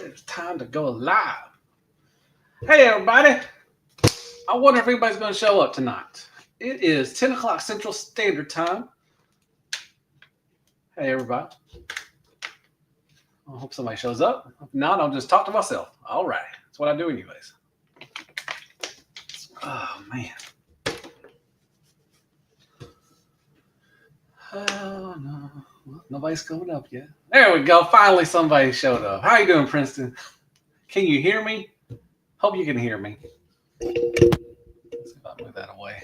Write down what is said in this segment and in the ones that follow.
It's time to go live. Hey, everybody. I wonder if anybody's going to show up tonight. It is 10 o'clock Central Standard Time. Hey, everybody. I hope somebody shows up. If not, I'll just talk to myself. All right. That's what I do anyways. Oh, man. Oh, no. Well, nobody's coming up yet. There we go. Finally, somebody showed up. How you doing, Princeton? Can you hear me? Hope you can hear me. Let's see if I move that away.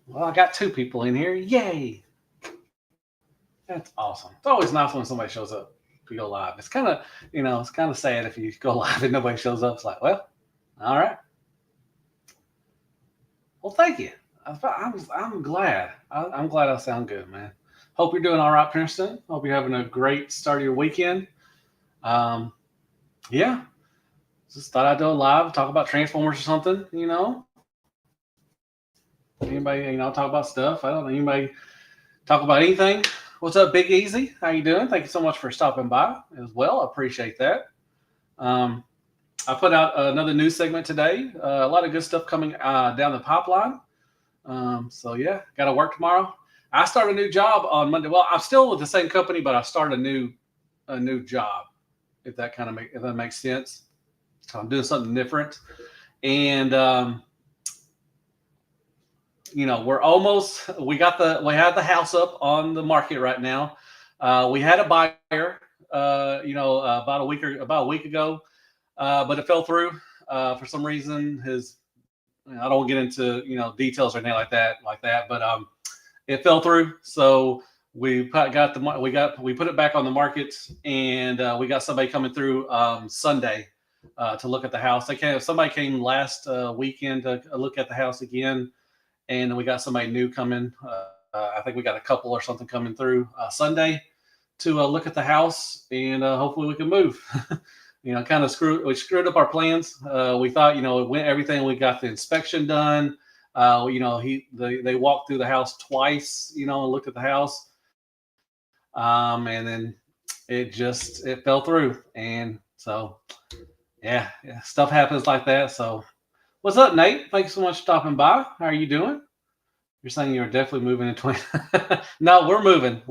Well, I got two people in here. Yay. That's awesome. It's always nice when somebody shows up to go live. It's kind of, it's kind of sad if you go live and nobody shows up. It's like, well, all right. Well, thank you. I'm glad. I'm glad I sound good, man. Hope you're doing all right, Princeton. Hope you're having a great start of your weekend. Yeah. Just thought I'd do a live, talk about Transformers or something, Anybody, talk about stuff. I don't know. Anybody talk about anything? What's up, Big Easy? How you doing? Thank you so much for stopping by as well. I appreciate that. I put out another news segment today. A lot of good stuff coming down the pipeline. So yeah, got to work tomorrow. I start a new job on Monday. Well, I'm still with the same company, but I start a new job. If that makes sense. So I'm doing something different, and we have the house up on the market right now. We had a buyer, about a week ago, but it fell through for some reason. I don't get into details or anything like that, but it fell through. So we put it back on the market, and we got somebody coming through Sunday to look at the house. Somebody came last weekend to look at the house again. And we got somebody new coming. I think we got a couple or something coming through Sunday to look at the house, and hopefully we can move. We screwed up our plans. We thought, it went everything. We got the inspection done. They walked through the house twice, and looked at the house. And then it fell through. And so, yeah, stuff happens like that. So, what's up, Nate? Thanks so much for stopping by. How are you doing? You're saying you're definitely moving in 20. No, we're moving.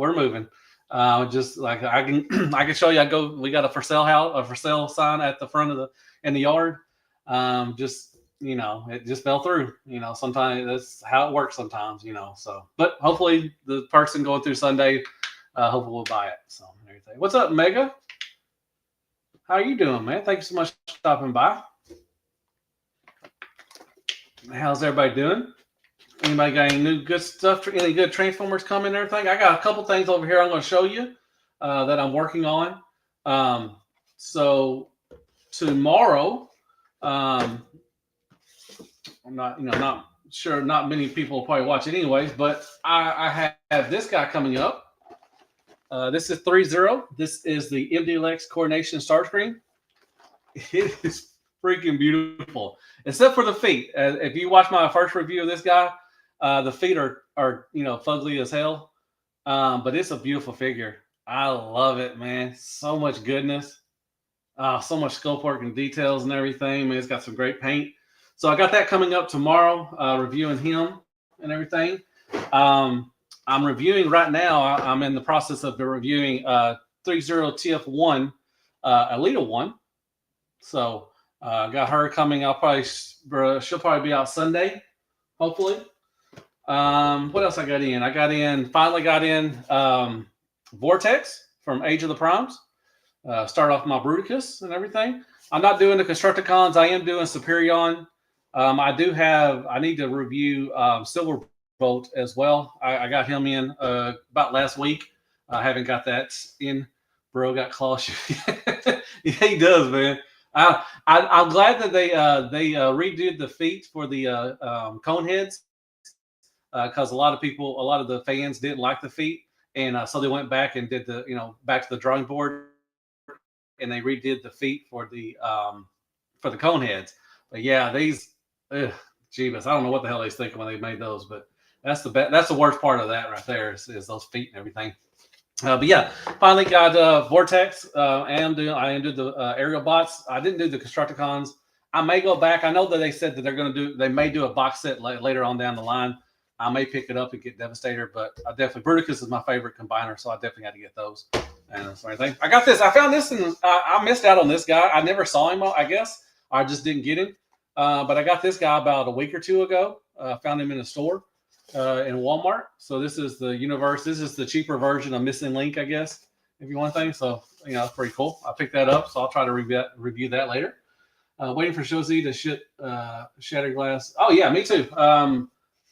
Just like I can show you. We got a for sale sign at the front in the yard. It just fell through. Sometimes that's how it works. Sometimes, So, but hopefully the person going through Sunday, hopefully will buy it. So everything. What's up, Mega? How are you doing, man? Thank you so much for stopping by. How's everybody doing? Anybody got any new good stuff? Any good Transformers coming and everything? I got a couple things over here I'm going to show you that I'm working on. So tomorrow, I'm not sure. Not many people will probably watch it anyways, but I have this guy coming up. This is 3-0. This is the MDLX Coordination Starscream. It is freaking beautiful, except for the feet. If you watch my first review of this guy, the feet are fugly as hell, but it's a beautiful figure. I love it, man. So much goodness, so much sculpt work and details and everything. Man, it's got some great paint. So I got that coming up tomorrow, reviewing him and everything. I'm reviewing right now. I'm in the process of reviewing 30 TF1 Alita 1. So got her coming. She'll probably be out Sunday, hopefully. What else I got in? Finally got in Vortex from Age of the Primes. Start off my Bruticus and everything. I'm not doing the Constructicons. I am doing Superion. I need to review Silverbolt as well. I got him in about last week. I haven't got that in. Bro got claw shoe. Yeah, he does, man. I'm glad that they redid the feet for the cone heads because a lot of the fans didn't like the feet, and so they went back and did back to the drawing board, and they redid the feet for the cone heads. But yeah, these, Jeebus, I don't know what the hell they was thinking when they made those, but that's the worst part of that right there is those feet and everything. But yeah, finally got Vortex. I am doing the aerial bots. I didn't do the Constructicons. I may go back. I know that they said that they may do a box set later on down the line. I may pick it up and get Devastator, but I definitely Bruticus is my favorite combiner, so I definitely got to get those. And so anything. I got this. I found this, and I missed out on this guy. I never saw him. I guess I just didn't get him. But I got this guy about a week or two ago. Found him in a store in Walmart. So this is the universe. This is the cheaper version of Missing Link, I guess, if you want to think. So it's pretty cool. I picked that up, so I'll try to review that later. Waiting for Shozi to ship Shattered Glass. Oh yeah, me too.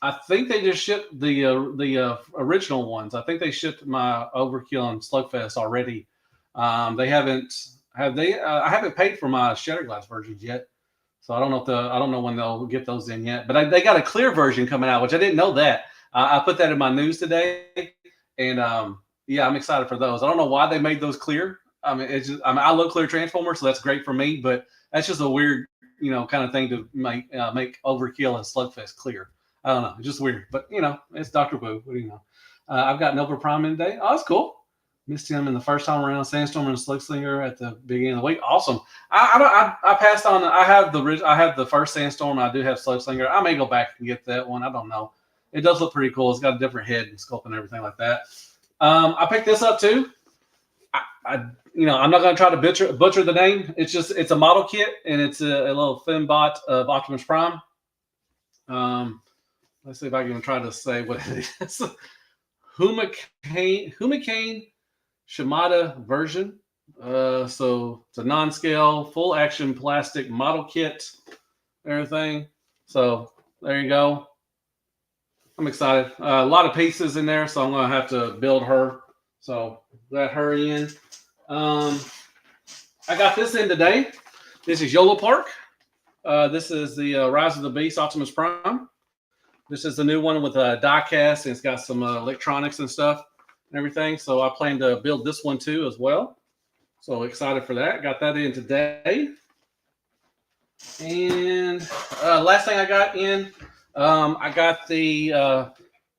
I think they just shipped the original ones. I think they shipped my Overkill and Slugfest already. They haven't I haven't paid for my Shattered Glass versions yet, so I don't know when they'll get those in yet. But they got a clear version coming out, which I didn't know that. I put that in my news today, and yeah, I'm excited for those. I don't know why they made those clear. I mean, I love clear Transformers, so that's great for me. But that's just a weird, kind of thing to make Overkill and Slugfest clear. I don't know. It's just weird. But, it's Dr. Boo. What do you know? I've got Nova Prime in today. Oh, that's cool. Missed him in the first time around. Sandstorm and Slugslinger at the beginning of the week. Awesome. I passed on. I have the first Sandstorm. I do have Slugslinger. I may go back and get that one. I don't know. It does look pretty cool. It's got a different head and sculpt and everything like that. I picked this up too. I'm not going to try to butcher the name. It's a model kit, and it's a little Fembot of Optimus Prime. Let's see if I can try to say what it is. Humicane Shimada version. So it's a non-scale, full action plastic model kit, everything. So there you go. I'm excited. A lot of pieces in there, so I'm going to have to build her. So got her in. I got this in today. This is YOLO Park. This is the Rise of the Beast Optimus Prime. This is the new one with a die cast, and it's got some electronics and stuff and everything. So I plan to build this one too as well. So excited for that. Got that in today. And last thing I got in, I got the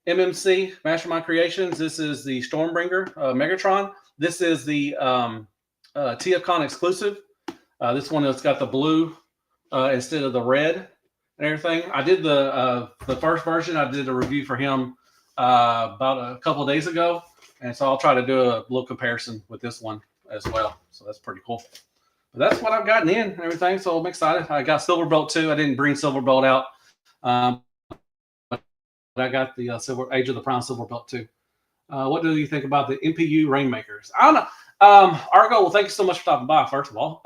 MMC Mastermind Creations. This is the Stormbringer Megatron. This is the TFCon exclusive. This one has got the blue instead of the red and everything. I did the first version. I did a review for him about a couple of days ago, and so I'll try to do a little comparison with this one as well. So that's pretty cool. But that's what I've gotten in and everything. So I'm excited. I got Silverbolt too. I didn't bring Silverbolt out, but I got the Age of the Prime Silverbolt too. What do you think about the MPU Rainmakers? I don't know. Argo, well, thank you so much for stopping by, first of all.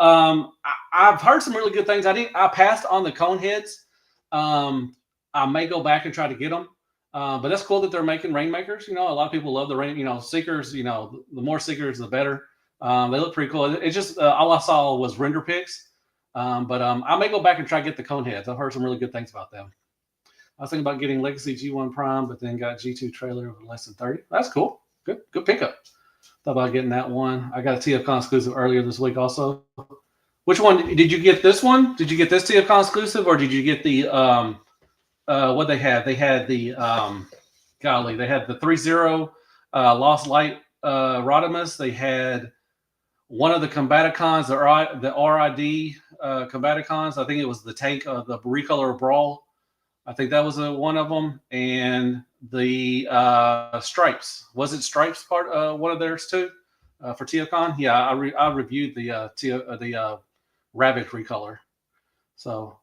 I've heard some really good things. I passed on the cone heads. I may go back and try to get them. But that's cool that they're making Rainmakers. A lot of people love the rain, Seekers, the more Seekers, the better. They look pretty cool. It's just, all I saw was render pics. But I may go back and try to get the cone heads. I've heard some really good things about them. I was thinking about getting Legacy G1 Prime, but then got G2 trailer for less than 30. That's cool. Good pickup. Thought about getting that one. I got a TFCon exclusive earlier this week also. Which one? Did you get this one? Did you get this TFCon exclusive, or did you get the what they had? They had the they had the 3-0 Lost Light Rodimus. They had one of the Combaticons, the RID Combaticons. I think it was the tank, the Recolor Brawl. I think that was one of them, and the Stripes. Was it Stripes part? One of theirs too for TFCon. Yeah, I reviewed the Rabbit Recolor. So,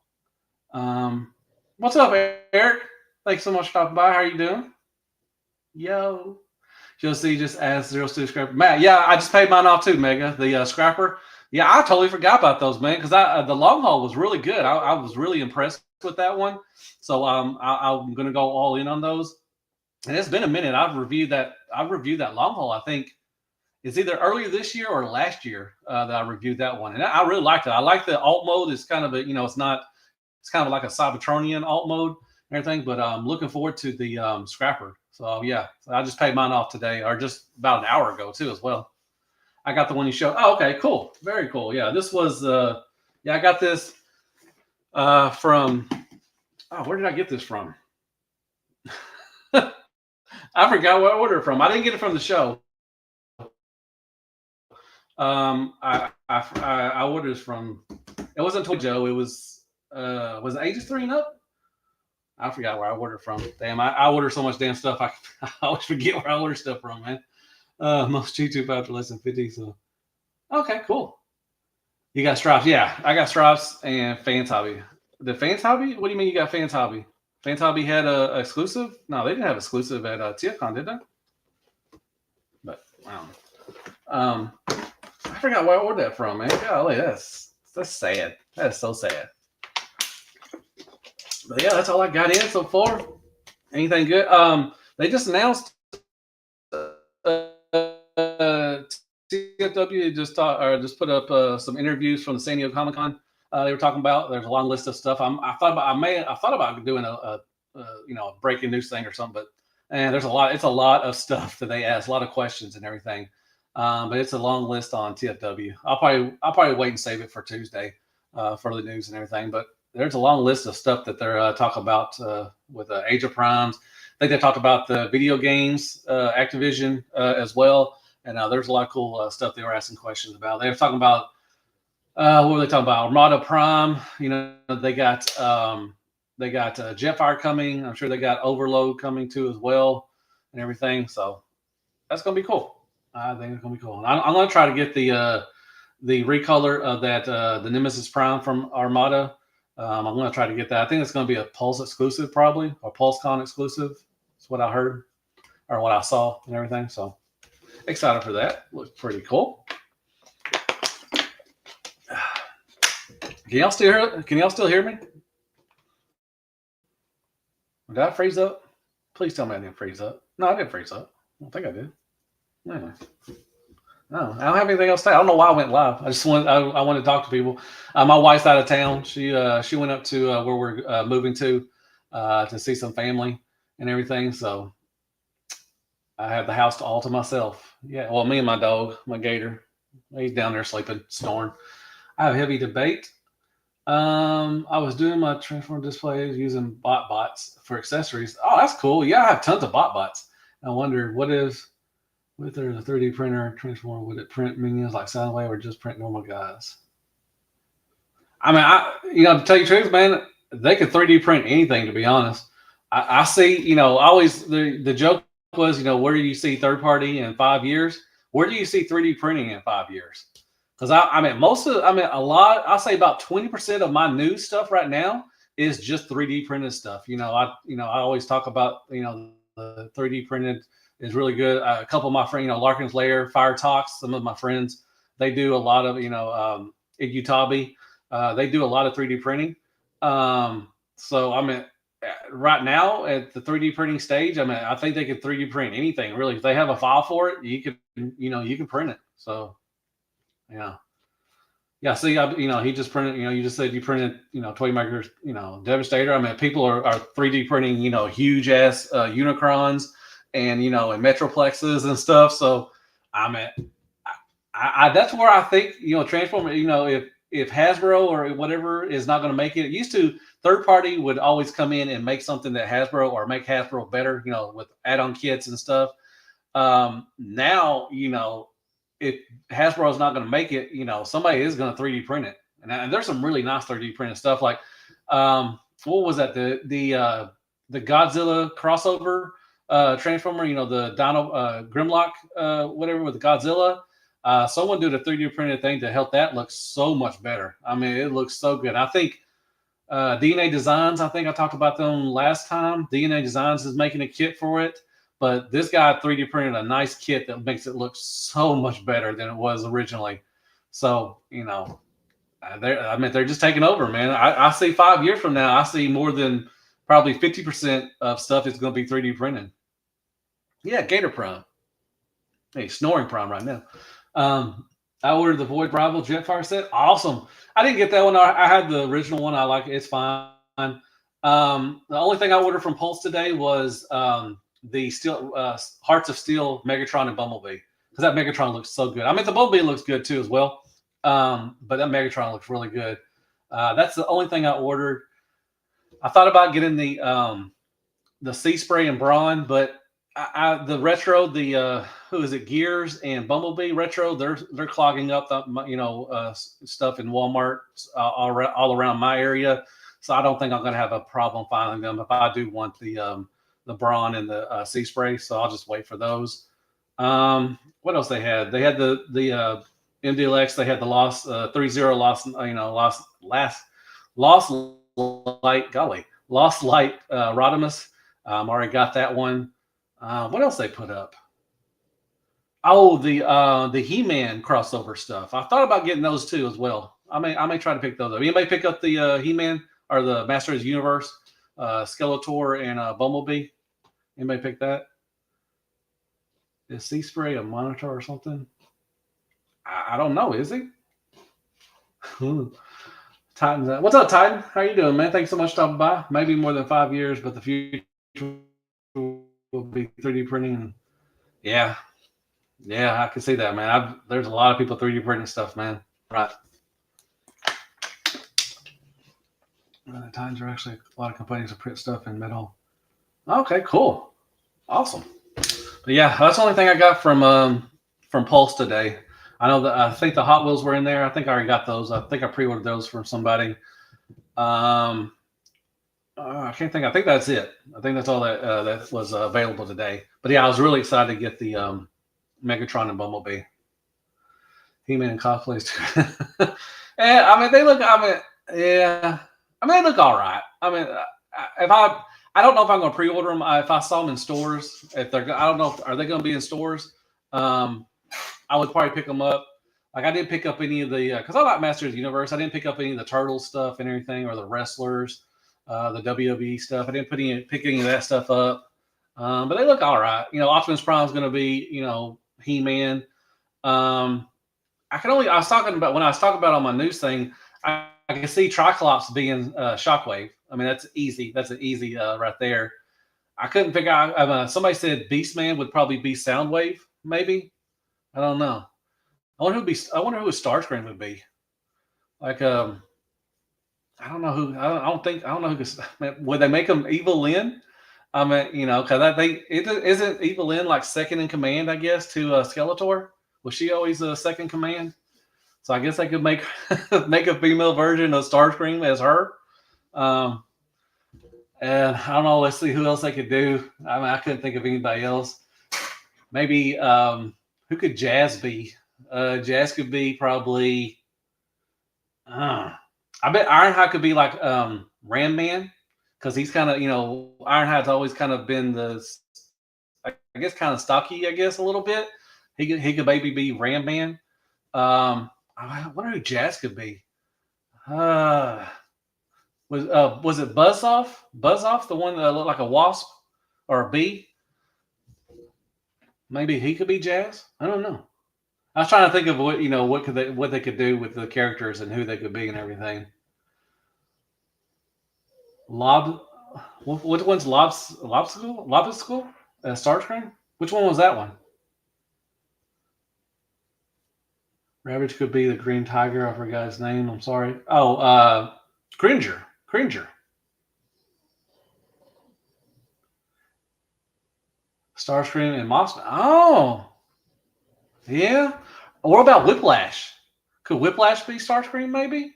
what's up, Eric? Thanks so much for stopping by. How are you doing? Yo, Josie just asked 02 Scrapper. Matt, yeah, I just paid mine off too, Mega. The Scrapper. Yeah, I totally forgot about those, man, because the long haul was really good. I was really impressed with that one. So I'm going to go all in on those. And it's been a minute. I've reviewed that long haul. I think it's either earlier this year or last year that I reviewed that one. And I really liked it. I like the alt mode. It's kind of it's kind of like a Cybertronian alt mode and everything, but I'm looking forward to the Scrapper. So yeah, I just paid mine off today, or just about an hour ago too as well. I got the one you showed. Oh, okay, cool. Very cool. Yeah, this was I got this from where did I get this from? I forgot what I ordered from. I didn't get it from the show. I ordered from. It wasn't Toy Joe. It was it ages 3 and up. I forgot where I ordered from. Damn, I order so much damn stuff. I always forget where I order stuff from, man. Most YouTube after less than 50. So okay, cool. You got Stripes. Yeah, I got Stripes and Fans Hobby. The Fans Hobby? What do you mean you got Fans Hobby? Fans Hobby had a exclusive? No, they didn't have exclusive at TFCon, did they? But wow. I forgot where I ordered that from, man. Golly, that's sad. That's so sad. But yeah, that's all I got in so far. Anything good? They just announced TFW just put up some interviews from the San Diego Comic Con. They were talking about. There's a long list of stuff. I thought about doing a breaking news thing or something, but there's a lot. It's a lot of stuff that they ask, a lot of questions and everything. But it's a long list on TFW. I'll probably wait and save it for Tuesday for the news and everything. But there's a long list of stuff that they're talking about with Age of Primes. I think they talked about the video games, Activision as well. And there's a lot of cool stuff they were asking questions about. They were talking about what were they talking about? Armada Prime. They got Jetfire coming. I'm sure they got Overload coming too as well, and everything. So that's gonna be cool. I think it's gonna be cool. And I'm gonna try to get the recolor of that the Nemesis Prime from Armada. I'm gonna try to get that. I think it's gonna be a Pulse exclusive probably, or PulseCon exclusive. That's what I heard or what I saw and everything. So excited for that. Looks pretty cool. Can y'all still hear me? Did I freeze up? Please tell me I didn't freeze up. No, I didn't freeze up. I don't think I did. No. No, I don't have anything else to say. I don't know why I went live. I want to talk to people. My wife's out of town. She went up to where we're moving to see some family and everything. So I have the house all to myself. Yeah, well, me and my dog, my gator, he's down there sleeping, snoring. I have heavy debate. I was doing my transform displays using bots for accessories. Oh, that's cool. Yeah, I have tons of bots. I wonder what if with there's a 3D printer transform, would it print minions like Soundwave or just print normal guys? I mean, to tell you the truth, man, they could 3D print anything. To be honest, I see. Always the joke was, where do you see third party in 5 years? Where do you see 3D printing in 5 years? Because a lot. I say about 20% of my new stuff right now is just 3D printed stuff. I always talk about the 3D printed is really good. A couple of my friends, Larkin's Lair, Fire Talks, some of my friends, they do a lot of Utabi. They do a lot of 3D printing. So right now at the 3D printing stage, I think they could 3D print anything really. If they have a file for it, you can print it. So. Yeah. See, he just printed. You just said you printed. Toymakers. Devastator. People are 3D printing. Huge ass Unicrons and and Metroplexes and stuff. So, that's where I think Transformer. If Hasbro or whatever is not going to make it, used to third party would always come in and make something that Hasbro or make Hasbro better. With add-on kits and stuff. Now if Hasbro is not going to make it, somebody is going to 3D print it, and there's some really nice 3D printed stuff. Like, what was that? The Godzilla crossover Transformer. The Dino Grimlock, whatever with the Godzilla. Someone did a 3D printed thing to help that look so much better. It looks so good. I think DNA Designs. I think I talked about them last time. DNA Designs is making a kit for it. But this guy 3D printed a nice kit that makes it look so much better than it was originally. So, they're just taking over, man. I see 5 years from now, I see more than probably 50% of stuff is going to be 3D printed. Yeah, Gator Prime. Hey, Snoring Prime right now. I ordered the Void Rival Jetfire set. Awesome. I didn't get that one. I had the original one. I like it. It's fine. The only thing I ordered from Pulse today was the Steel Hearts of Steel Megatron and Bumblebee, because that Megatron looks so good. The Bumblebee looks good too as well, but that Megatron looks really good. That's the only thing I ordered. I thought about getting the Sea Spray and Brawn, but the retro, the who is it? Gears and Bumblebee retro. They're clogging up the stuff in Walmart all around my area. So I don't think I'm going to have a problem finding them if I do want the Brawn and the Sea Spray. So I'll just wait for those. What else they had? They had the MDLX. They had the Lost 3-0 Lost Lost Light, golly, Lost Light Rodimus. Already got that one. What else they put up? Oh, the He-Man crossover stuff. I thought about getting those too as well. I may try to pick those up. Anybody pick up the He-Man or the Masters of the Universe, Skeletor and Bumblebee? Anybody pick that? Is Sea Spray a monitor or something? I don't know. Is he? Titan, what's up, Titan? How you doing, man? Thanks so much for stopping by. Maybe more than 5 years, but the future will be 3D printing. Yeah, I can see that, man. There's a lot of people 3D printing stuff, man. Right. Times are actually a lot of companies that print stuff in metal. Okay, cool, awesome. But yeah, that's the only thing I got from Pulse today. I know that I think the Hot Wheels were in there. I think I already got those. I think I pre-ordered those from somebody. I can't think. I think that's it. I think that's all that was available today. But yeah, I was really excited to get the Megatron and Bumblebee. He-Man cosplays too. And I mean, they look. Yeah. I mean, they look all right. I mean, I don't know if I'm going to pre-order them. If I saw them in stores, I don't know. Are they going to be in stores? I would probably pick them up. Like I didn't pick up any of the because I like Masters of the Universe. I didn't pick up any of the Turtles stuff and everything, or the wrestlers, the WWE stuff. I didn't pick any of that stuff up. But they look all right. Optimus Prime is going to be He-Man. I was talking about when I was talking about on my news thing. I can see Triclops being Shockwave. I mean that's easy. That's an easy right there. I couldn't figure out. Somebody said Beastman would probably be Soundwave. Maybe. I don't know. I wonder who Starscream would be. Like, I don't know who. I don't know who. Would they make him Evil Lyn? I mean, because isn't Evil Lyn like second in command? I guess to Skeletor. Was she always second command? So I guess they could make a female version of Starscream as her. And I don't know. Let's see who else they could do. I mean, I couldn't think of anybody else. Maybe. Who could Jazz be? Jazz could be probably. I bet Ironhide could be like Ram Man because he's kind of Ironhide's always kind of been I guess kind of stocky. I guess a little bit. He could maybe be Ram Man. I wonder who Jazz could be. Was it Buzzoff? Buzzoff, the one that looked like a wasp or a bee? Maybe he could be Jazz. I don't know. I was trying to think of what they could do with the characters and who they could be and everything. Which one's Lobsicle? Starscream? Which one was that one? Ravage could be the Green Tiger. I forgot his name. I'm sorry. Oh, Cringer. Starscream and Mossman. Oh, yeah. What about Whiplash? Could Whiplash be Starscream? Maybe.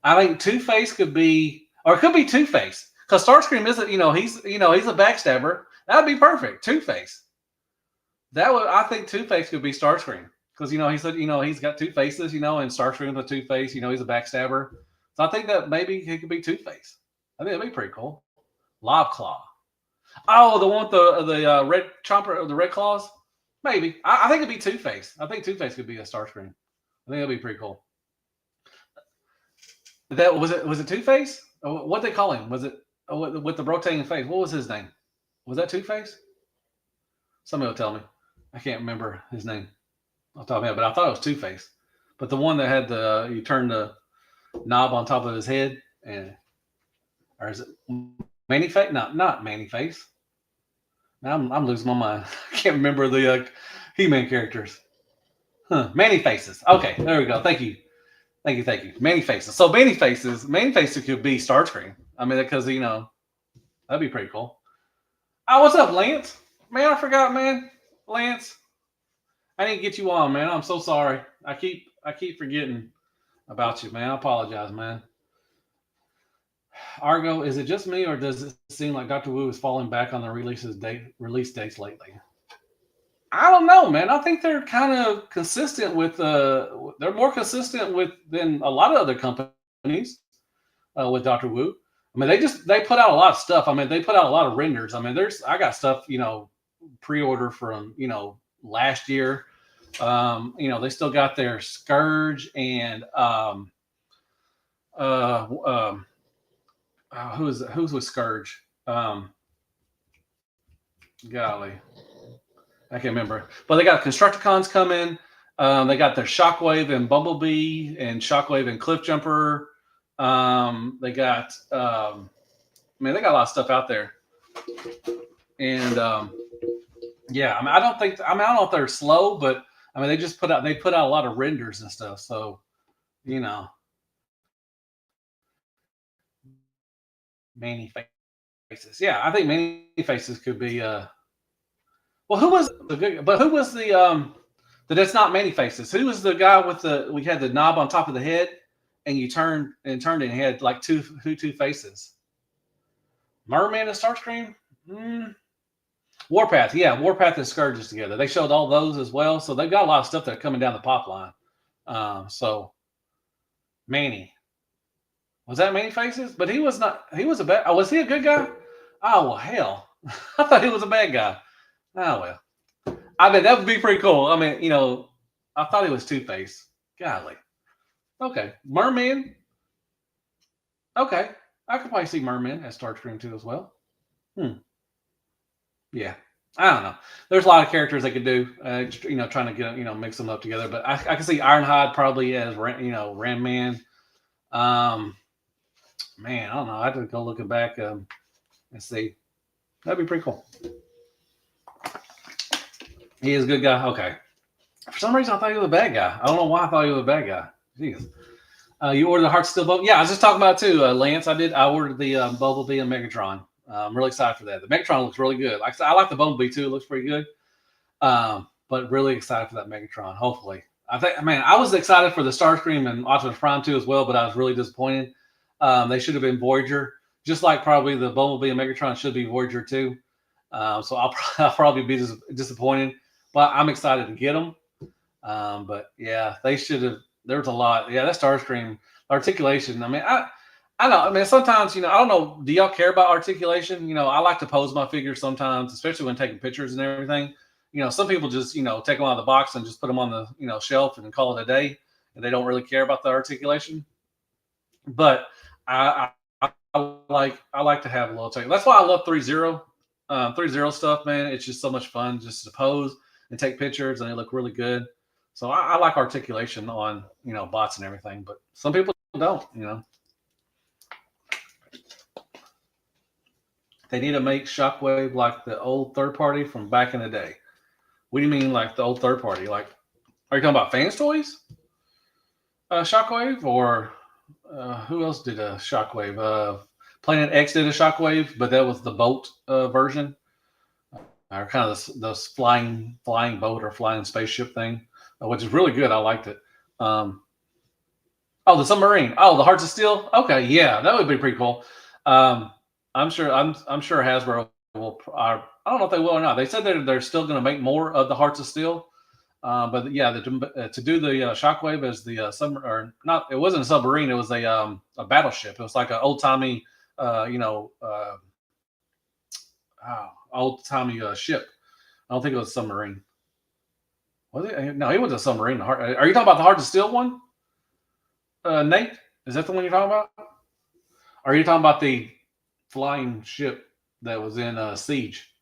I think Two-Face could be, or it could be Two-Face because Starscream isn't. He's a backstabber. That'd be perfect. Two-Face. I think Two-Face could be Starscream because he said he's got two faces. And Starscream's a Two-Face. He's a backstabber. So I think that maybe he could be Two-Face. I think that'd be pretty cool. Lobclaw. Oh, the one with the red chomper, the red claws? Maybe. I think it'd be Two-Face. I think Two-Face could be a Starscream. I think that'd be pretty cool. Was it Two-Face? What'd they call him? Was it with the rotating face? What was his name? Was that Two-Face? Somebody will tell me. I can't remember his name off the top of my head, but I thought it was Two-Face. But the one that had you turn the knob on top of his head, or is it Manny-Face? No, not Manny-Face. I'm losing my mind. I can't remember the He-Man characters. Manny-Faces. Okay, there we go. Thank you. Manny-Faces. So Manny-Faces could be Starscream. I mean, because that'd be pretty cool. Oh, what's up, Lance? Man, I forgot, man. Lance, I didn't get you on, man. I'm so sorry. I keep forgetting about you, man. I apologize, man. Argo, is it just me, or does it seem like Doctor Wu is falling back on the release dates lately? I don't know, man. I think they're kind of consistent with. They're more consistent with than a lot of other companies with Doctor Wu. I mean, they put out a lot of stuff. I mean, they put out a lot of renders. I mean, I got stuff pre-order from last year. They still got their Scourge and uh, um, who's with Scourge? Golly, I can't remember. But they got Constructicons coming. They got their Shockwave and Bumblebee and Shockwave and Cliffjumper. They got, man, they got a lot of stuff out there. And yeah, I mean, I don't know if they're slow, but I mean, they put out a lot of renders and stuff. So, you know, Manny Faces. Yeah, I think Manny Faces could be. Well, who was the good? But who was the? That's not Manny Faces. Who was the guy with the? We had the knob on top of the head, and you turned it and had like two faces. Merman and Starscream. Warpath, yeah, Warpath and Scourges together. They showed all those as well, so they've got a lot of stuff that are coming down the pop line. So Manny, was that Manny Faces? But he was not. He was a bad. Oh, was he a good guy? Oh well, hell, I thought he was a bad guy. Oh well, I mean that would be pretty cool. I mean, I thought he was Two Face. Golly. Okay, Merman. Okay, I could probably see Merman as Starscream too as well. Yeah, I don't know. There's a lot of characters they could do. Trying to get mix them up together. But I can see Ironhide probably as Ram Man. Man, I don't know. I have to go looking back and see. That'd be pretty cool. He is a good guy. Okay. For some reason, I thought he was a bad guy. I don't know why I thought he was a bad guy. Jeez. You ordered the Heart Steel Boat? Yeah, I was just talking about it too, Lance. I did. I ordered the Bumblebee and Megatron. I'm really excited for that. The Megatron looks really good. Like I like the Bumblebee too. It looks pretty good. But really excited for that Megatron. Hopefully, I was excited for the Starscream and Optimus Prime too as well, but I was really disappointed. They should have been Voyager, just like probably the Bumblebee and Megatron should be Voyager too. So I'll probably be disappointed, but I'm excited to get them. But yeah, they should have. There was a lot. Yeah, that Starscream articulation. I mean, I know. I mean, sometimes, I don't know. Do y'all care about articulation? I like to pose my figures sometimes, especially when taking pictures and everything. Some people just, take them out of the box and just put them on the, shelf and call it a day, and they don't really care about the articulation. But I like to have a little take. That's why I love 3.0. 3.0 stuff, man. It's just so much fun just to pose and take pictures, and they look really good. So I like articulation on, bots and everything, but some people don't, They need to make Shockwave like the old third party from back in the day. What do you mean, like the old third party? Like, are you talking about Fans Toys? Shockwave, or who else did a Shockwave? Planet X did a Shockwave, but that was the boat version, or kind of this flying boat or flying spaceship thing, which is really good. I liked it. Oh, the submarine. Oh, the Hearts of Steel. Okay, yeah, that would be pretty cool. I'm sure Hasbro will. I don't know if they will or not. They said they're still going to make more of the Hearts of Steel, but yeah, to do the Shockwave as the submarine, or not, it wasn't a submarine. It was a battleship. It was like an old timey, old timey ship. I don't think it was a submarine. Was it? No, it wasn't a submarine. Are you talking about the Hearts of Steel one? Nate, is that the one you're talking about? Or are you talking about the flying ship that was in Siege?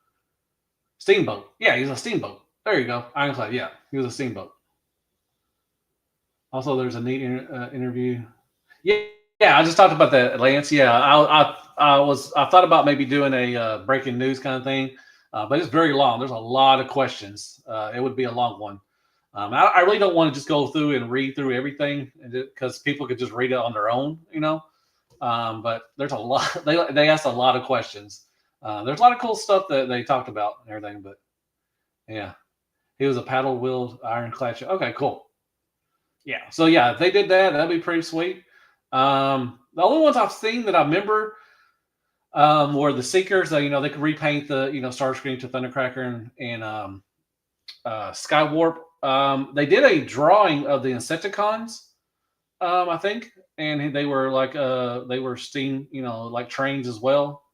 Steamboat. Yeah, he's a steamboat. There you go. Ironclad. Yeah, he was a steamboat. Also, there's a neat interview. Yeah, I just talked about that, Lance. Yeah, I thought about maybe doing a breaking news kind of thing, but it's very long. There's a lot of questions. It would be a long one. I really don't want to just go through and read through everything because people could just read it on their own, But there's a lot. They asked a lot of questions, There's a lot of cool stuff that they talked about and everything, but yeah, he was a paddle wheeled ironclad ship. Okay, cool. Yeah, so yeah, if they did that, that'd be pretty sweet. The only ones I've seen that I remember were the Seekers. They could repaint the Starscream to Thundercracker and Skywarp. They did a drawing of the Insecticons, I think, and they were like they were steam, like trains as well.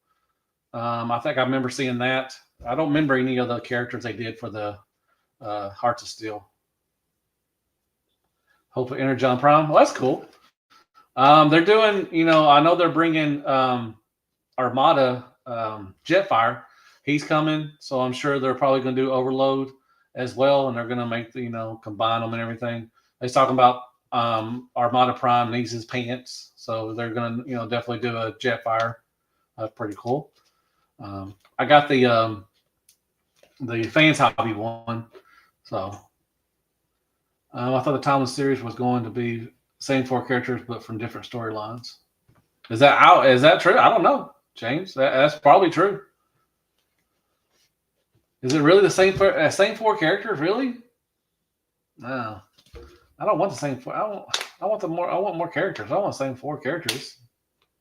I think I remember seeing that. I don't remember any of the characters they did for the Hearts of Steel. Hopefully, Energon Prime. Well, that's cool. They're doing, I know they're bringing Armada Jetfire. He's coming, so I'm sure they're probably going to do Overload as well, and they're going to make combine them and everything. They're talking about Armada Prime needs his pants, so they're going to definitely do a Jetfire. That's pretty cool. I got the Fans Hobby one, so I thought the Timeless series was going to be same 4 characters but from different storylines. Is that out? Is that true? I don't know, James. That's probably true. Is it really the same 4 characters? Really? No, I don't want the same 4. I want more characters. I want the same 4 characters.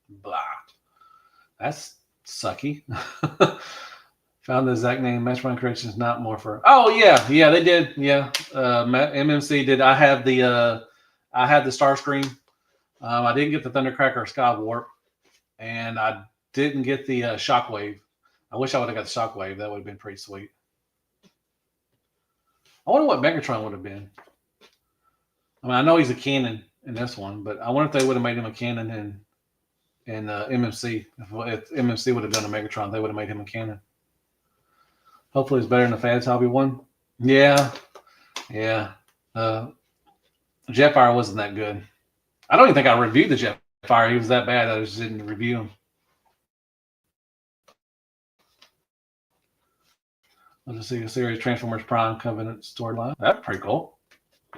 Blah. That's sucky. Found the exact name. Matchpoint Corrections, not more for. Oh yeah, they did. Yeah, MMC did. I had the Starscream. I didn't get the Thundercracker or Skywarp, and I didn't get the Shockwave. I wish I would have got the Shockwave. That would have been pretty sweet. I wonder what Megatron would have been. I mean, I know he's a canon in this one, but I wonder if they would have made him a canon in MMC. If MMC would have done a Megatron, they would have made him a canon. Hopefully it's better than the Fans Hobby one. Yeah. Jetfire wasn't that good. I don't even think I reviewed the Jetfire. He was that bad. I just didn't review him. Let's just see a series Transformers Prime Covenant storyline. That's pretty cool.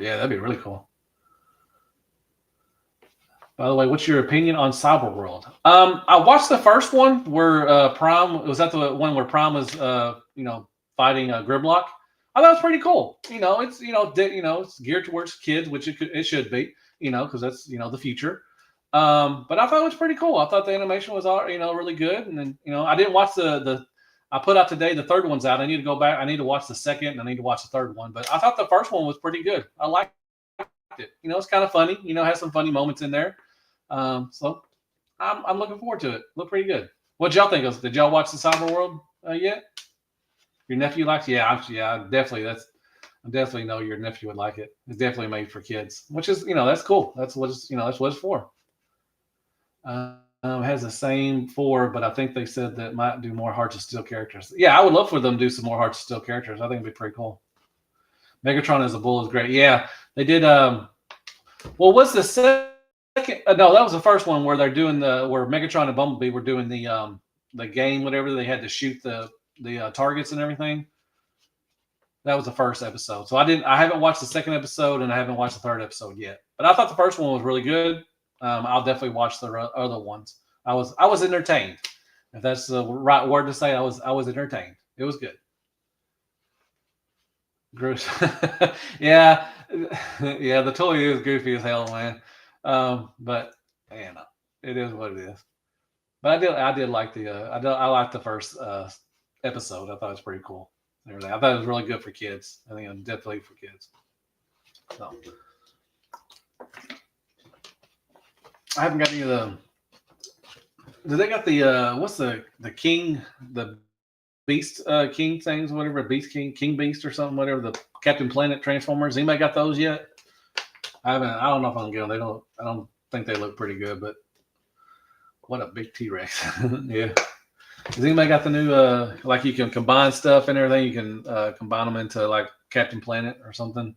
Yeah, that'd be really cool. By the way, what's your opinion on Cyberworld? I watched the first one where Prime was that the one where Prime was fighting Grimlock. I thought it was pretty cool. It's it's geared towards kids, which it should be, because that's the future. But I thought it was pretty cool. I thought the animation was really good, and then I didn't watch the. I put out today the third one's out. I need to go back. I need to watch the second, and I need to watch the third one. But I thought the first one was pretty good. I liked it. It's kind of funny. Has some funny moments in there. So I'm looking forward to it. Look pretty good. What y'all think of? Did y'all watch the Cyberworld yet? Your nephew likes? Yeah, definitely. I definitely know your nephew would like it. It's definitely made for kids, which is that's cool. That's what it's for. It has the same 4, but I think they said that might do more Hearts of Steel characters. Yeah, I would love for them to do some more Hearts of Steel characters. I think it'd be pretty cool. Megatron as a bull is great. Yeah, they did. Well, what's the second? No, that was the first one where they're doing where Megatron and Bumblebee were doing the game, whatever. They had to shoot the targets and everything. That was the first episode. So I haven't watched the second episode, and I haven't watched the third episode yet. But I thought the first one was really good. I'll definitely watch the other ones. I was entertained. If that's the right word to say, I was entertained. It was good. Gross. Yeah. The toy is goofy as hell, man. But it is what it is. But I did like I liked the first episode. I thought it was pretty cool. Everything. I thought it was really good for kids. I think it was definitely for kids. So I haven't got any of the. Do they got the what's the King, the Beast King things, whatever, Beast King Beast or something, whatever, the Captain Planet Transformers? Anybody got those yet? I haven't. I don't know if I can get them. I don't think they look pretty good, but what a big T-Rex. Yeah. Has anybody got the new like you can combine stuff and everything? You can combine them into like Captain Planet or something.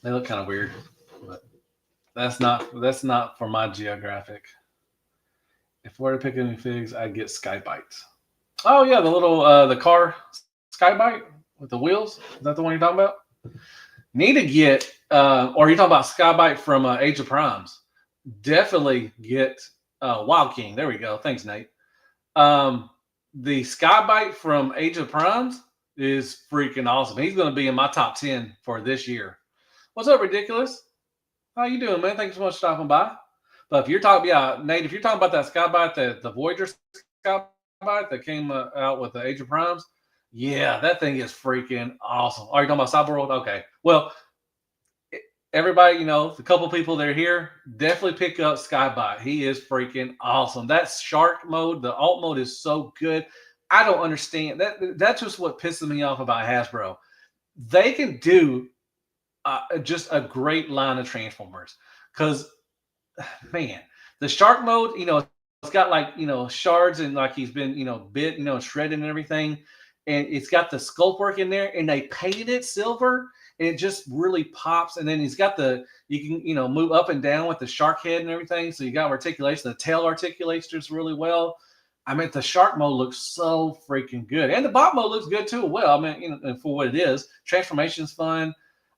They look kind of weird, but that's not for my geographic. If we were to pick any figs, I'd get Skybites. Oh yeah, the little the car Skybite with the wheels. Is that the one you're talking about? Need to get or you're talking about Skybite from Age of Primes. Definitely get Wild King. There we go. Thanks, Nate. the Skybite from Age of Primes is freaking awesome. He's going to be in my top 10 for this year. What's up, Ridiculous? How you doing, man? Thanks so much for stopping by. But if you're talking, yeah, Nate, if you're talking about that Skybite, the Voyager Skybite that came out with the Age of Primes, yeah, that thing is freaking awesome. Are you talking about Cyberworld? Okay. Well, everybody, the couple people that are here, definitely pick up Skybite. He is freaking awesome. That shark mode, the alt mode is so good. I don't understand that. That's just what pisses me off about Hasbro. They can do just a great line of Transformers because, man, the shark mode, it's got like, shards and like he's been, bit, shredded and everything. And it's got the sculpt work in there and they painted it silver and it just really pops. And then he's got you can, move up and down with the shark head and everything. So you got articulation. The tail articulates really well. I mean, the shark mode looks so freaking good. And the bot mode looks good too. Well, I mean, and for what it is, transformation's fun.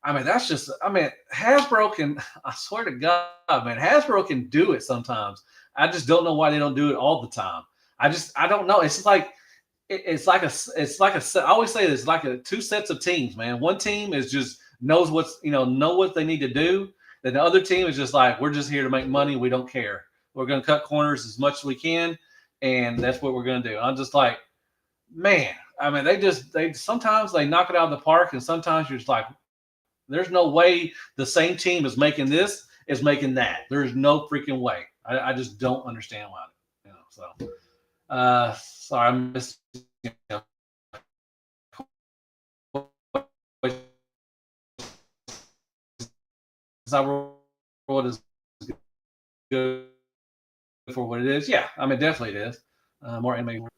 I mean, Hasbro can, I swear to God, man, Hasbro can do it sometimes. I just don't know why they don't do it all the time. I don't know. It's like I always say this, like two sets of teams, man. One team is just knows know what they need to do. Then the other team is just like, we're just here to make money. We don't care. We're going to cut corners as much as we can. And that's what we're going to do. I'm just like, man, I mean, they sometimes they knock it out of the park. And sometimes you're just like, there's no way the same team is making this is making that. There's no freaking way. I just don't understand why. So, sorry, I missed. Cyberworld is good for what it is. Yeah, I mean, definitely it is. More anime.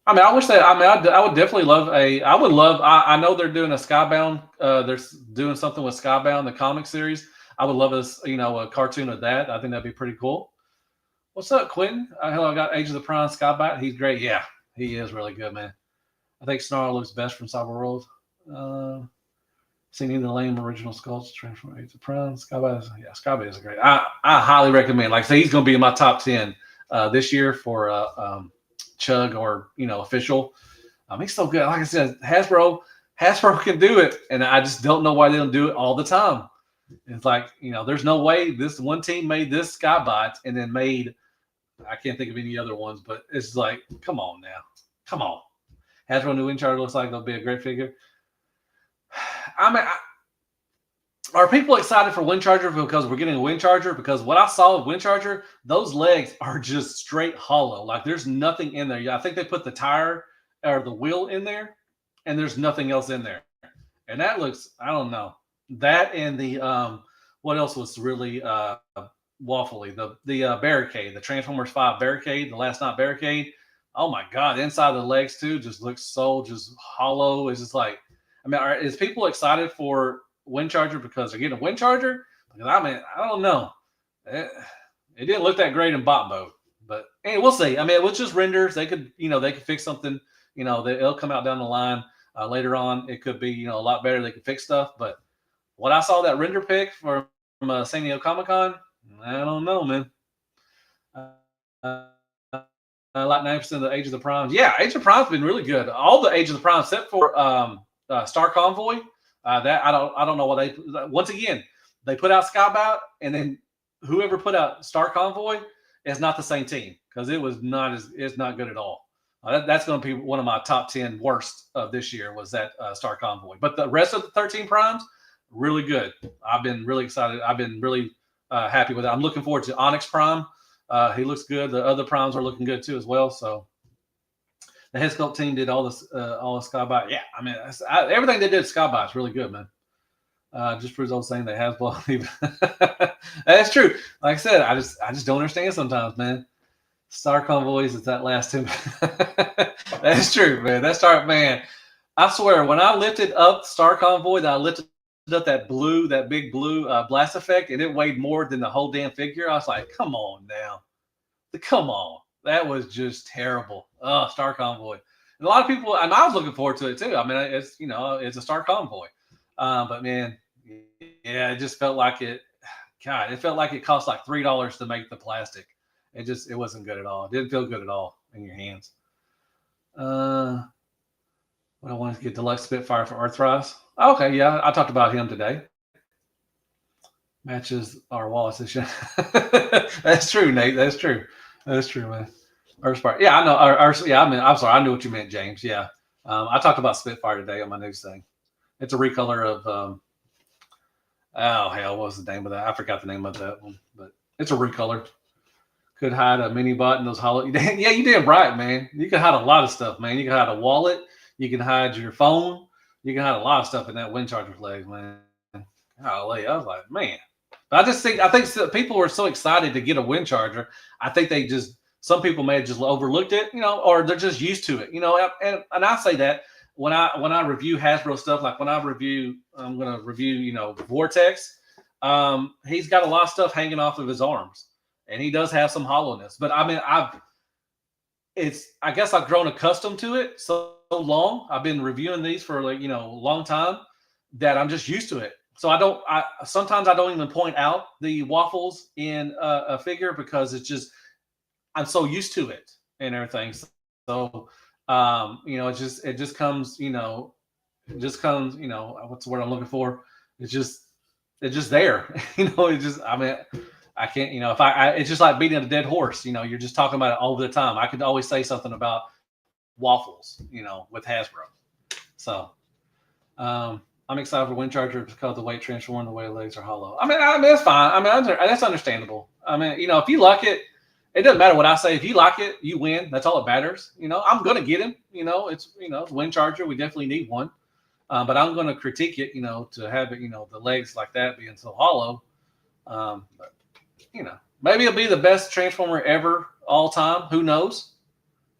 I mean, I wish that. I mean, I would definitely love I would love. I know they're doing a Skybound. They're doing something with Skybound, the comic series. I would love a cartoon of that. I think that'd be pretty cool. What's up, Quentin? Hello, I got Age of the Prime Skybite. He's great. Yeah, he is really good, man. I think Snarl looks best from Cyberworld. Seen the lame original sculpts transform Age of Prime Skybite. Yeah, Skybite is great. I highly recommend. Like I say, he's going to be in my top 10 this year for Chug or official. He's so good. Like I said, Hasbro can do it, and I just don't know why they don't do it all the time. It's like there's no way this one team made this Skybot and then made I can't think of any other ones, but it's like come on now, come on. Hasbro new Windcharger looks like they'll be a great figure. I mean, are people excited for Windcharger because we're getting a Windcharger? Because what I saw of Windcharger, those legs are just straight hollow. Like there's nothing in there. I think they put the tire or the wheel in there, and there's nothing else in there. And that looks, I don't know. That and the what else was really waffly? The barricade, the Transformers 5 barricade, the Last Night barricade. Oh my God, the inside of the legs too just looks so just hollow. It's just like, I mean, is people excited for Windcharger because they're getting a Windcharger? Because I mean, I don't know. It didn't look that great in bot mode, but hey, we'll see. I mean, it was just renders. They could fix something. It'll come out down the line later on. It could be a lot better. They could fix stuff. But what I saw that render pic from San Diego Comic-Con, I don't know, man. Like 90% of the Age of the Primes. Yeah, Age of the Prime's been really good. All the Age of the Primes, except for Star Convoy. That I don't know what once again they put out Skybound and then whoever put out Star Convoy is not the same team because it's not good at all. That's going to be one of my top 10 worst of this year was that Star Convoy. But the rest of the 13 Primes really good. I've been really excited. I've been really happy with it. I'm looking forward to Onyx Prime. He looks good. The other Primes are looking good too as well. So. The head sculpt team did all the Skybot. Yeah, I mean, everything they did Skybot is really good, man. Just proves old saying they Hasbro. That's true. Like I said, I just don't understand sometimes, man. Star Convoys is that last two. That's true, man. Man. I swear, when I lifted up Star Convoy, I lifted up that big blue blast effect, and it weighed more than the whole damn figure. I was like, come on now. Come on. That was just terrible. Oh, Star Convoy. And a lot of people, and I was looking forward to it too. I mean, it's a Star Convoy. But man, yeah, it just felt like it felt like it cost like $3 to make the plastic. It wasn't good at all. It didn't feel good at all in your hands. What I wanted to get deluxe Spitfire for Earthrise. Okay, yeah, I talked about him today. Matches our Wallace this year. That's true, Nate. That's true. That's true, man. Earthspark. Yeah, I know. Yeah, I mean, I'm sorry. I knew what you meant, James. Yeah. I talked about Spitfire today on my news thing. It's a recolor of oh hell, what was the name of that? I forgot the name of that one, but it's a recolor. Could hide a mini bot in those hollow. Yeah, you did right, man. You can hide a lot of stuff, man. You can hide a wallet. You can hide your phone. You can hide a lot of stuff in that wind charger flag, man. Golly, I was like, man. But I think people were so excited to get a wind charger. I think some people may have just overlooked it, or they're just used to it, and I say that when I review Hasbro stuff, like when I'm going to review, Vortex, he's got a lot of stuff hanging off of his arms, and he does have some hollowness. But I mean, I guess I've grown accustomed to it so long. I've been reviewing these for a long time that I'm just used to it. So sometimes I don't even point out the waffles in a figure because it's just, I'm so used to it and everything. So, it just comes, what's the word I'm looking for? It's just there, I mean, I can't, it's just like beating a dead horse, you're just talking about it all the time. I could always say something about waffles, with Hasbro. So, I'm excited for wind charger because the weight transform, the way the legs are hollow. I mean, that's fine. I mean, that's understandable. I mean, if you like it, it doesn't matter what I say. If you like it, you win. That's all that matters. I'm going to get him. It's wind charger. We definitely need one. But I'm going to critique it, to have it, the legs like that being so hollow. But, maybe it'll be the best Transformer ever all time. Who knows?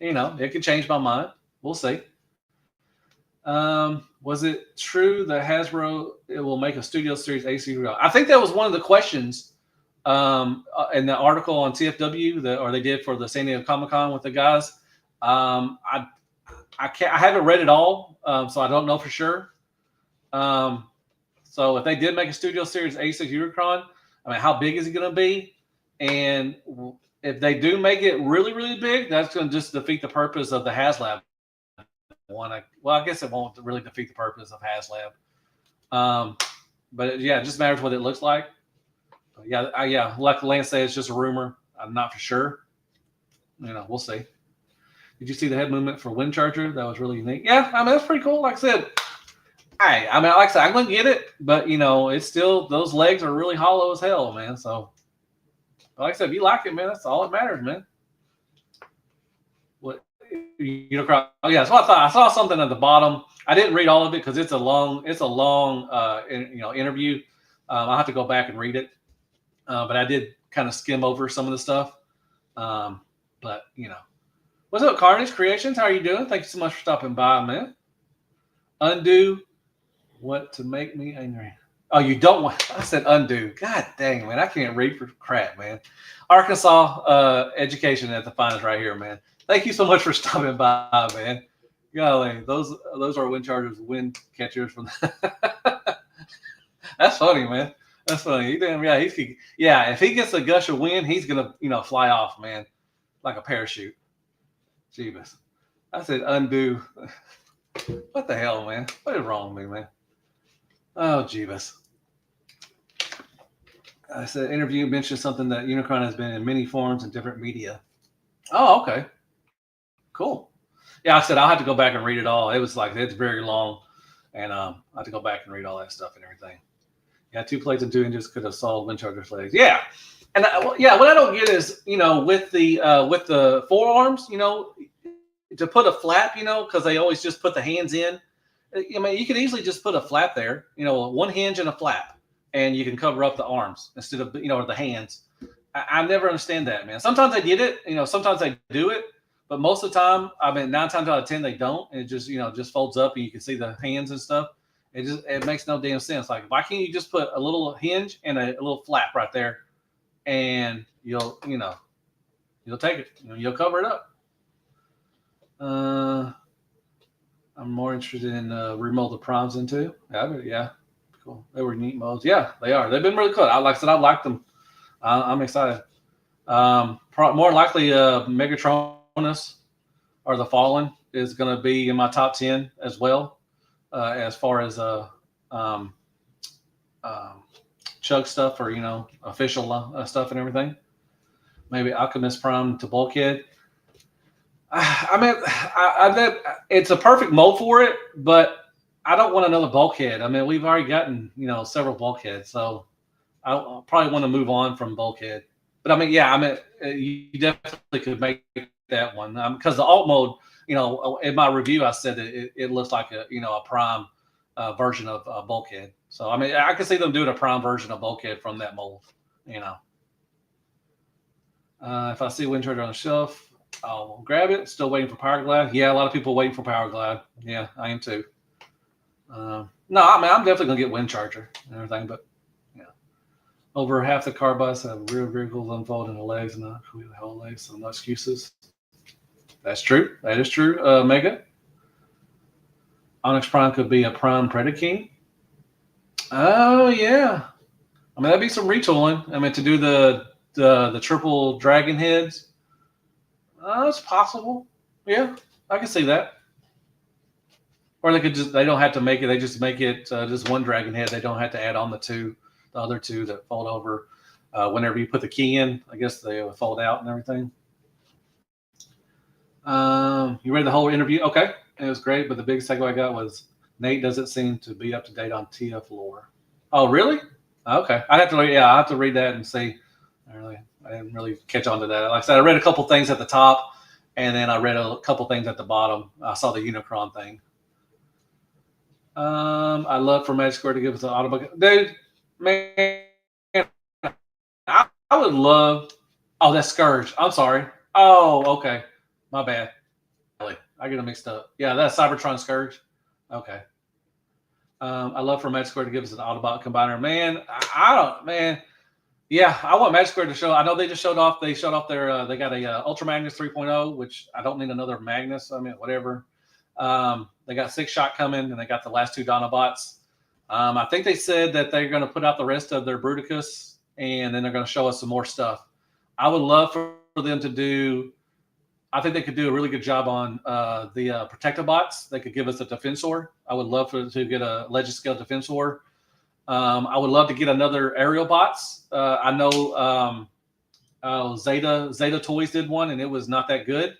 It could change my mind. We'll see. Was it true that Hasbro it will make a Studio Series AC? I think that was one of the questions in the article on TFW or they did for the San Diego Comic-Con with the guys. I haven't read it all, so I don't know for sure. So if they did make a Studio Series A6 Unicron, I mean, how big is it going to be? And if they do make it really, really big, that's going to just defeat the purpose of the HasLab one. I guess it won't really defeat the purpose of HasLab. But yeah, it just matters what it looks like. But yeah, like Lance said, it's just a rumor. I'm not for sure. We'll see. Did you see the head movement for Wind Charger? That was really unique. Yeah, I mean, that's pretty cool. Like I said, like I said, I'm going to get it, but it's still, those legs are really hollow as hell, man. So, like I said, if you like it, man, that's all that matters, man. What? Oh yeah, so I thought I saw something at the bottom. I didn't read all of it because it's a long interview. I'll have to go back and read it. But I did kind of skim over some of the stuff. But what's up, Carnage Creations? How are you doing? Thank you so much for stopping by, man. Undo what to make me angry. Oh, you don't want? I said undo. God dang, man, I can't read for crap, man. Arkansas education at the finest right here, man. Thank you so much for stopping by, man. Golly, those are wind chargers, wind catchers from. That's funny, man. That's funny. If he gets a gush of wind, he's gonna fly off, man, like a parachute. Jeebus. I said undo. What the hell, man? What is wrong with me, man? Oh, Jeebus. I said interview mentioned something that Unicron has been in many forms and different media. Oh, okay. Cool. Yeah, I said I'll have to go back and read it all. It's very long, and I have to go back and read all that stuff and everything. Yeah, 2 plates and 2 hinges could have solved wind charger's legs. Yeah, and what I don't get is with the forearms, to put a flap, because they always just put the hands in. I mean, you could easily just put a flap there, one hinge and a flap, and you can cover up the arms instead of the hands. I never understand that, man. Sometimes they did it, sometimes they do it. But most of the time, I mean, 9 times out of 10, they don't. And it just folds up and you can see the hands and stuff. It makes no damn sense. Like, why can't you just put a little hinge and a little flap right there, and you'll take it. You'll cover it up. I'm more interested in remold the primes into. Yeah, cool. They were neat modes. Yeah, they are. They've been really cool. Like I said, I like them. I'm excited. More likely Megatronus or the Fallen. is going to be in my top 10 as well, as far as um, chug stuff or official stuff and everything. Maybe Optimus Prime to Bulkhead. I mean, it's a perfect mold for it, but I don't want another Bulkhead. I mean, we've already gotten several Bulkheads, so I probably want to move on from Bulkhead. But I mean, yeah, I mean, you definitely could make that one because the alt mode, in my review, I said that it looks like a Prime version of Bulkhead. So I mean, I can see them doing a Prime version of Bulkhead from that mold. If I see Wind Charger on the shelf, I'll grab it. Still waiting for Power Glide. Yeah, a lot of people waiting for Power Glide. Yeah, I am too. No, I mean, I'm definitely gonna get Wind Charger and everything, but over half the car bus have rear vehicles unfolding the legs and not the whole legs, so no excuses. That's true. That is true. Mega. Onyx Prime could be a Prime Predaking. Oh yeah. I mean, that'd be some retooling. I mean, to do the triple dragon heads. It's possible. Yeah, I can see that. Or they don't have to make it. They just make it just one dragon head. They don't have to add on the other two that fold over. Whenever you put the key in, I guess they fold out and everything. You read the whole interview? Okay. It was great, but the biggest takeaway I got was Nate doesn't seem to be up to date on TF lore. Oh, really? Okay. I have to read that and see. I didn't really catch on to that. Like I said, I read a couple things at the top, and then I read a couple things at the bottom. I saw the Unicron thing. I love for Magic Square to give us an Autobot. Dude, man, I would love. Oh, that's Scourge. I'm sorry. Oh, okay. My bad. I get them mixed up. Yeah, that's Cybertron Scourge. Okay. I love for Magic Square to give us an Autobot combiner. Man, I don't. Man, yeah, I want Magic Square to show. I know they just showed off. They showed off their. They got a Ultra Magnus 3.0, which I don't need another Magnus. I mean, whatever. They got 6-shot coming, and they got the last 2 Dinobots. I think they said that they're going to put out the rest of their Bruticus, and then they're going to show us some more stuff. I would love for them to do. I think they could do a really good job on the Protectobots. They could give us a Defensor. I would love to get a Legend Scale Defensor. I would love to get another Aerial Bots. I know Zeta Toys did one, and it was not that good.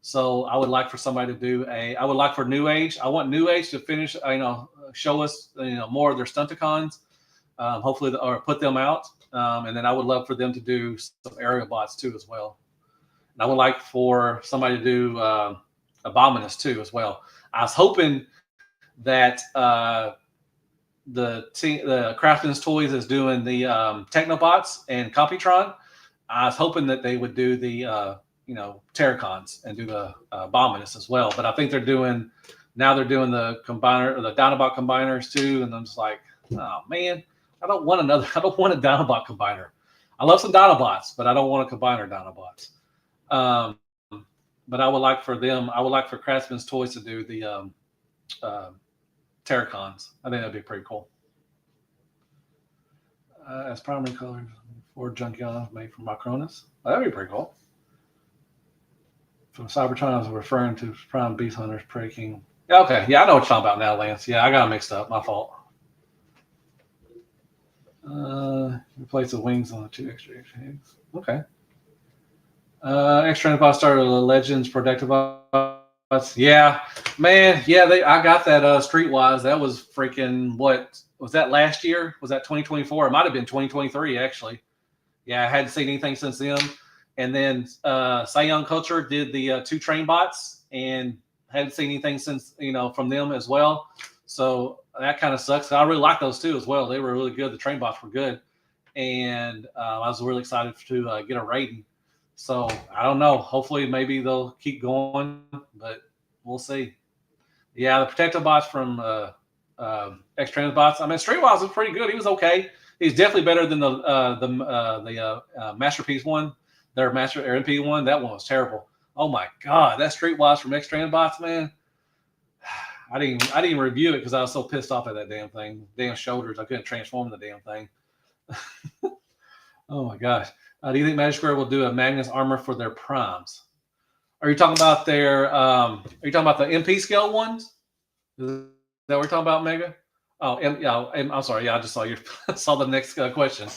So I would like for somebody to do I would like for New Age. I want New Age to finish, show us, more of their Stunticons. Hopefully, or put them out. And then I would love for them to do some Aerial Bots too as well. And I would like for somebody to do Abominus too as well. I was hoping that the Craftsman's Toys is doing the Technobots and Computron. I was hoping that they would do the Terracons and do the Abominus as well. But I think they're doing the combiner or the Dinobot combiners too. And I'm just like, oh man, I don't want a Dinobot combiner. I love some Dinobots, but I don't want a combiner Dinobots. But I would like for Craftsman's Toys to do the Terracons. I think that'd be pretty cool. As primary colors for Junkion made from Macronus. That'd be pretty cool. From Cybertron, I was referring to Prime Beast Hunters, Prey King. Yeah, okay. Yeah, I know what you're talking about now, Lance. Yeah, I got them mixed up. My fault. Replace the wings on the 2 extra eggs. Okay. Extra Bots started the Legends Protectobots. Yeah, man. Yeah, I got that Streetwise. That was freaking, what was that last year? Was that 2024? It might have been 2023 actually. Yeah, I hadn't seen anything since then. And then Scion Culture did the 2 train bots and hadn't seen anything since, from them as well. So that kind of sucks. I really like those too as well. They were really good. The train bots were good. And I was really excited to get a rating. So I don't know. Hopefully, maybe they'll keep going, but we'll see. Yeah, the Protective Bots from X-Trans Bots. I mean, Streetwise was pretty good. He was okay. He's definitely better than the Masterpiece one, their MP one. That one was terrible. Oh my god, that Streetwise from X-Trans Bots, man. I didn't review it because I was so pissed off at that damn thing. Damn shoulders. I couldn't transform the damn thing. Oh my gosh. Do you think Magic Square will do a Magnus armor for their primes? Are you talking about their? Are you talking about the MP scale ones? Is that what we're talking about, Mega? Oh, yeah. I'm sorry. Yeah, I just saw you. Saw the next question.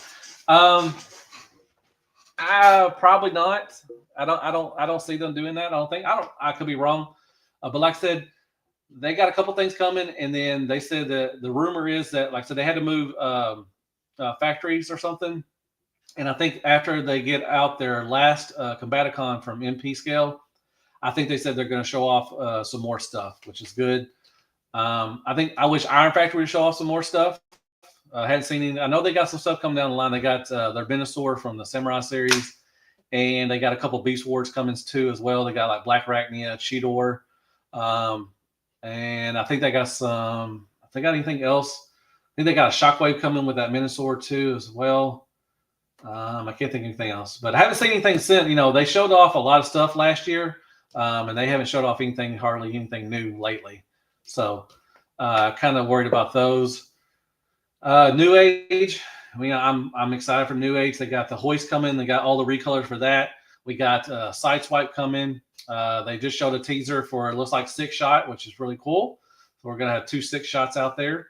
Probably not. I don't see them doing that. I don't think. I could be wrong. But like I said, they got a couple things coming, and then they said that the rumor is that, like I said, they had to move factories or something. And I think after they get out their last Combaticon from MP scale, I think they said they're going to show off some more stuff, which is good. I wish Iron Factory would show off some more stuff. I hadn't seen any. I know they got some stuff coming down the line. They got their Venusaur from the Samurai series, and they got a couple Beast Wars coming too as well. They got like Black Arachnia, Cheetor, and I think they got some. I think got anything else. I think they got a Shockwave coming with that Venusaur too as well. I can't think of anything else, but I haven't seen anything since. They showed off a lot of stuff last year, and they haven't showed off hardly anything new lately. So, kind of worried about those. New Age. I'm excited for New Age. They got the Hoist coming. They got all the recolors for that. We got Sideswipe coming. They just showed a teaser for, it looks like 6-shot, which is really cool. So we're gonna have 2 6-shots out there.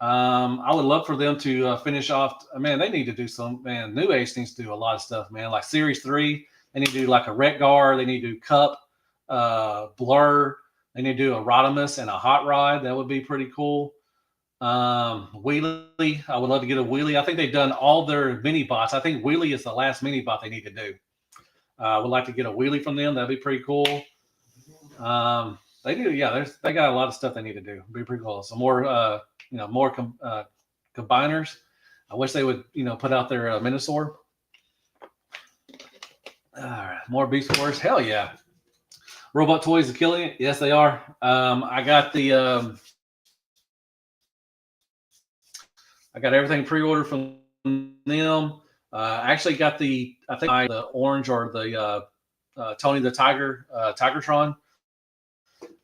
I would love for them to finish off. Man, they need to do some. Man, New Age needs to do a lot of stuff. Man, like Series 3, they need to do like a Retgar. They need to do Cup, Blur. They need to do a Rodimus and a Hot Rod. That would be pretty cool. Wheelie. I would love to get a Wheelie. I think they've done all their mini bots. I think Wheelie is the last mini bot they need to do. I would like to get a Wheelie from them. That'd be pretty cool. They do. Yeah, they got a lot of stuff they need to do. It'd be pretty cool. Some more, more combiners. I wish they would, put out their Venusaur. All right, more Beast Wars. Hell yeah. Robot Toys are killing it. Yes, they are. I got everything pre-ordered from them. I actually got the orange or the Tony the Tiger, Tigertron.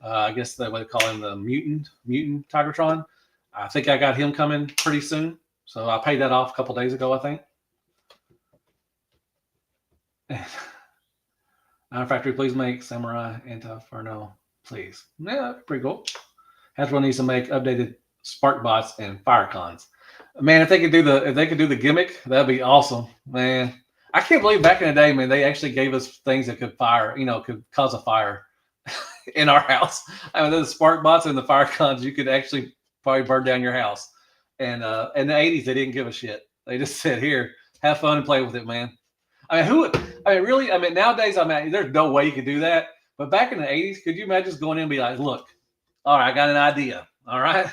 I guess they would call him the mutant Tigertron. I think I got him coming pretty soon. So I paid that off a couple days ago, I think. Iron Factory, please make Samurai Anti-Inferno, please. Yeah, pretty cool. Hasbro needs to make updated Spark bots and Firecons. Man, if they could do the gimmick, that'd be awesome. Man, I can't believe back in the day, man, they actually gave us things that could fire, could cause a fire in our house. I mean, the Spark bots and the Firecons, you could actually probably burn down your house. And in the 80s, they didn't give a shit. They just said, "Here, have fun and play with it, man." Really? Nowadays, there's no way you could do that. But back in the 80s, could you imagine just going in and be like, "Look, all right, I got an idea. All right,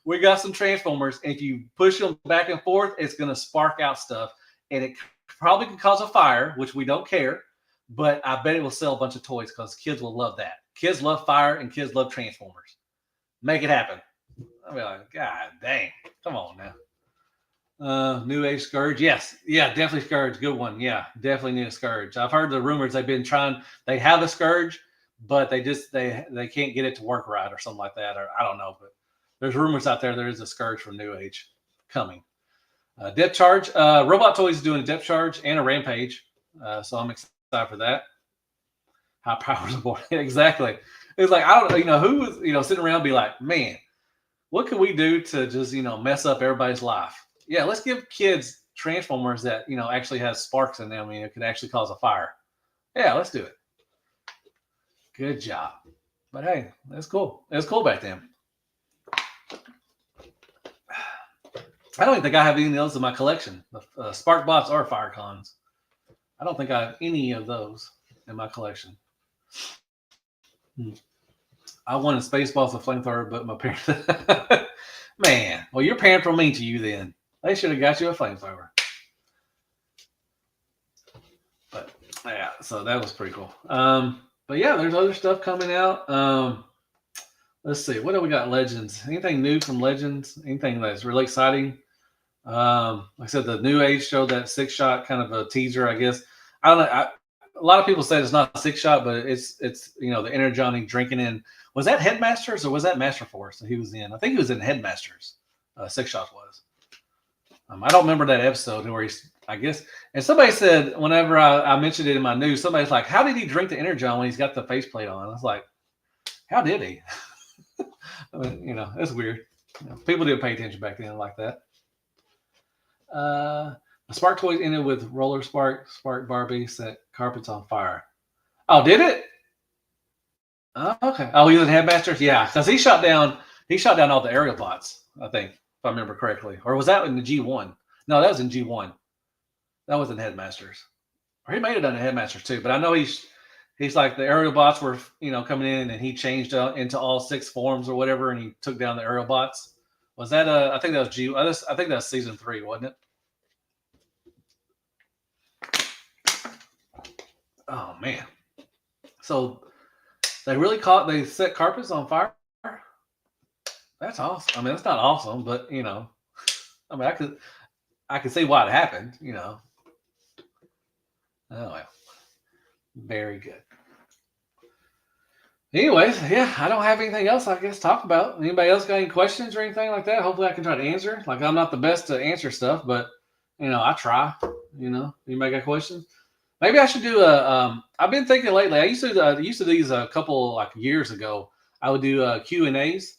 we got some Transformers. And if you push them back and forth, it's going to spark out stuff. And it probably could cause a fire, which we don't care. But I bet it will sell a bunch of toys because kids will love that. Kids love fire and kids love Transformers. Make it happen." I'll be like, God dang. Come on now. New Age Scourge. Yes. Yeah, definitely Scourge. Good one. Yeah, definitely need a Scourge. I've heard the rumors they have a Scourge, but they can't get it to work right or something like that. Or I don't know, but there's rumors out there is a Scourge from New Age coming. Depth Charge. Robot Toys is doing a Depth Charge and a Rampage. So I'm excited for that. High powers aboard. Exactly. It's like, I don't who was, sitting around and be like, man, what can we do to just, mess up everybody's life? Yeah, let's give kids Transformers that, actually has sparks in them. It could actually cause a fire. Yeah, let's do it. Good job. But hey, that's cool. It was cool back then. I don't even think I have any of those in my collection. Spark Bots or Firecons. I don't think I have any of those in my collection. I wanted Spaceballs and Flamethrower, but my parents... Man, well, your parents were mean to you then. They should have got you a Flamethrower. But, yeah, so that was pretty cool. But, yeah, there's other stuff coming out. Let's see. What do we got? Legends. Anything new from Legends? Anything that's really exciting? Like I said, the New Age showed that 6-shot kind of a teaser, I guess. I don't know. A lot of people say it's not a 6-shot, but it's the Energonic drinking in. Was that Headmasters or was that Master Force that he was in? I think he was in Headmasters. 6-shot was. I don't remember that episode where I guess. And somebody said, whenever I mentioned it in my news, somebody's like, "How did he drink the Energon when he's got the faceplate on?" I was like, "How did he?" I mean, it's weird. People didn't pay attention back then like that. The Spark Toys ended with Roller Spark Barbie set carpets on fire. Oh, did it? Oh, okay. Oh, he was in Headmasters? Yeah, because he shot down all the aerial bots, I think, if I remember correctly. Or was that in the G1? No, that was in G1. That was in Headmasters. Or he may have done the Headmasters too, but I know he's like the aerial bots were coming in, and he changed into all 6 forms or whatever, and he took down the aerial bots. Was that I think that was I think that was season 3, wasn't it? Oh man. So they set carpets on fire? That's awesome. I mean, it's not awesome, but I mean, I could see why it happened. Oh well, very good. Anyways, yeah, I don't have anything else I guess to talk about. Anybody else got any questions or anything like that? Hopefully, I can try to answer. Like, I'm not the best to answer stuff, but I try. Anybody got questions? Maybe I should do a. I've been thinking lately. I used to do these a couple like years ago. I would do Q&As,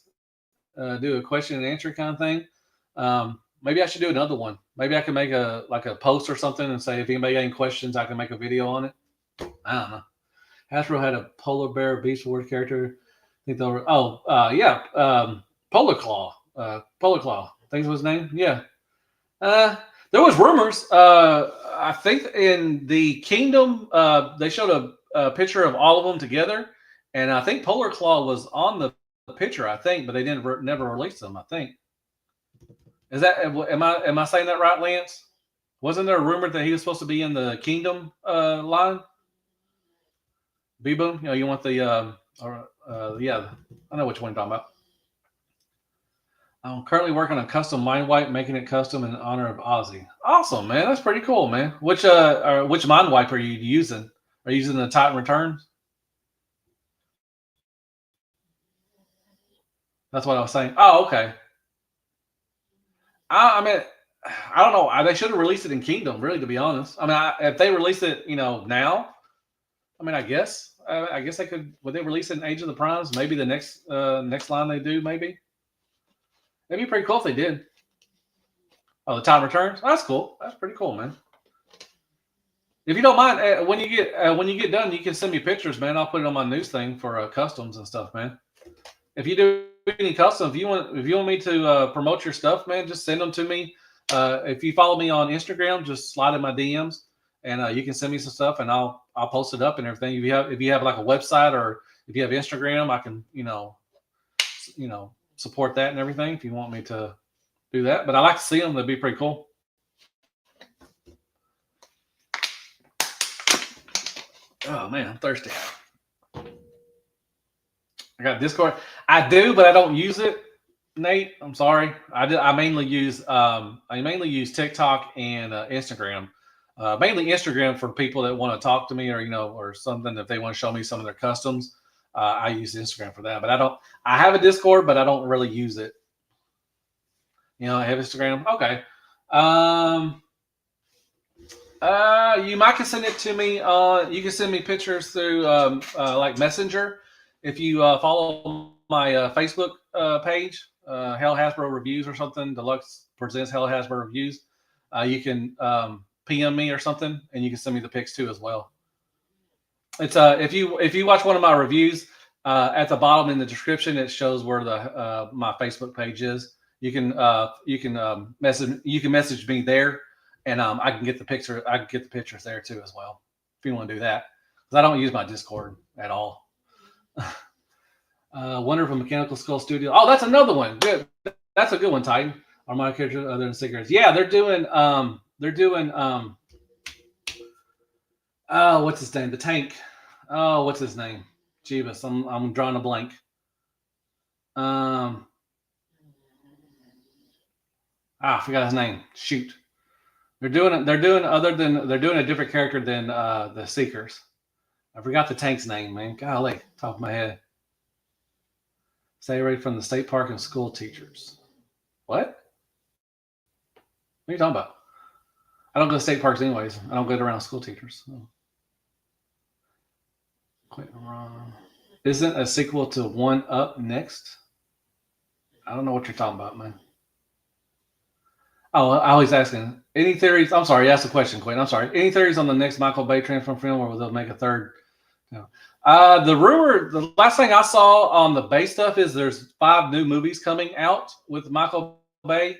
do a question and answer kind of thing. Maybe I should do another one. Maybe I can make a post or something and say if anybody got any questions, I can make a video on it. I don't know. Hasbro had a polar bear Beast Wars character. I think they'll. Polar Claw. Polar Claw. I think was his name. Yeah. There was rumors. I think in the Kingdom, they showed a picture of all of them together, and I think Polar Claw was on the picture. I think, but they never released them. I think. Is that am I saying that right, Lance? Wasn't there a rumor that he was supposed to be in the Kingdom line? B-Boom, you want the yeah, I know which one you're talking about. I'm currently working on a custom mind wipe, making it custom in honor of Ozzy. Awesome, man. That's pretty cool, man. Which mind wipe are you using? Are you using the Titan Returns? That's what I was saying. Oh, okay. I mean, I don't know. They should have released it in Kingdom, really, to be honest. I mean, if they released it, now, I mean, I guess they could. Would they release it in Age of the Primes? Maybe the next line they do. Maybe it'd be pretty cool if they did. Oh, the Time Returns. Oh, that's cool. That's pretty cool, man. If you don't mind, when you get done, you can send me pictures, man. I'll put it on my news thing for customs and stuff, man. If you do any custom, if you want me to promote your stuff, man, just send them to me. If you follow me on Instagram, just slide in my DMs, and you can send me some stuff, and I'll post it up and everything. If you have like a website or if you have Instagram, I can support that and everything. If you want me to do that, but I like to see them. That'd be pretty cool. Oh man, I'm thirsty. I got Discord. I do, but I don't use it. Nate, I'm sorry. I mainly use TikTok and Instagram. Mainly Instagram for people that want to talk to me or something. If they want to show me some of their customs, I use Instagram for that. But I have a Discord, but I don't really use it. I have Instagram. Okay. You might can send it to me. You can send me pictures through like Messenger. If you follow my Facebook page, Hell Hasbro Reviews or something, Deluxe presents Hell Hasbro Reviews. You can PM me or something, and you can send me the pics too as well. It's if you watch one of my reviews, at the bottom in the description it shows where the my Facebook page is. You can message me there, and I can get the picture. I can get the pictures there too as well if you want to do that, because I don't use my Discord at all. Wonder if a Mechanical Skull Studio. Oh, that's another one. Good. That's a good one, Titan. Are my characters other than cigarettes? Yeah, they're doing. What's his name? The tank. Oh, what's his name? Jeebus. I'm drawing a blank. I forgot his name. Shoot. They're doing a different character than the Seekers. I forgot the tank's name, man. Golly, top of my head. Stay away from the state park and school teachers. What? What are you talking about? I don't go to state parks anyways. I don't go around school teachers. So. Isn't a sequel to One Up next? I don't know what you're talking about, man. Oh, I was asking. Any theories? I'm sorry, ask the question, Quinn. I'm sorry. Any theories on the next Michael Bay Transform film, or will they make a third? No. The rumor, the last thing I saw on the Bay stuff is there's 5 new movies coming out with Michael Bay.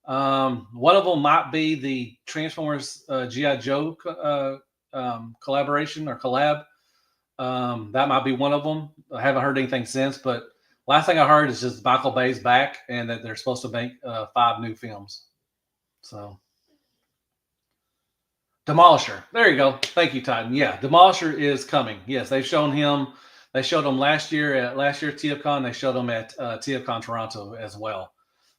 One of them might be the Transformers G.I. Joe collaboration or collab. That might be one of them. I haven't heard anything since, but last thing I heard is just Michael Bay's back and that they're supposed to make 5 new films. So, Demolisher. There you go. Thank you, Titan. Yeah, Demolisher is coming. Yes, they've shown him. They showed him last year at TFCon. They showed him at TFCon Toronto as well.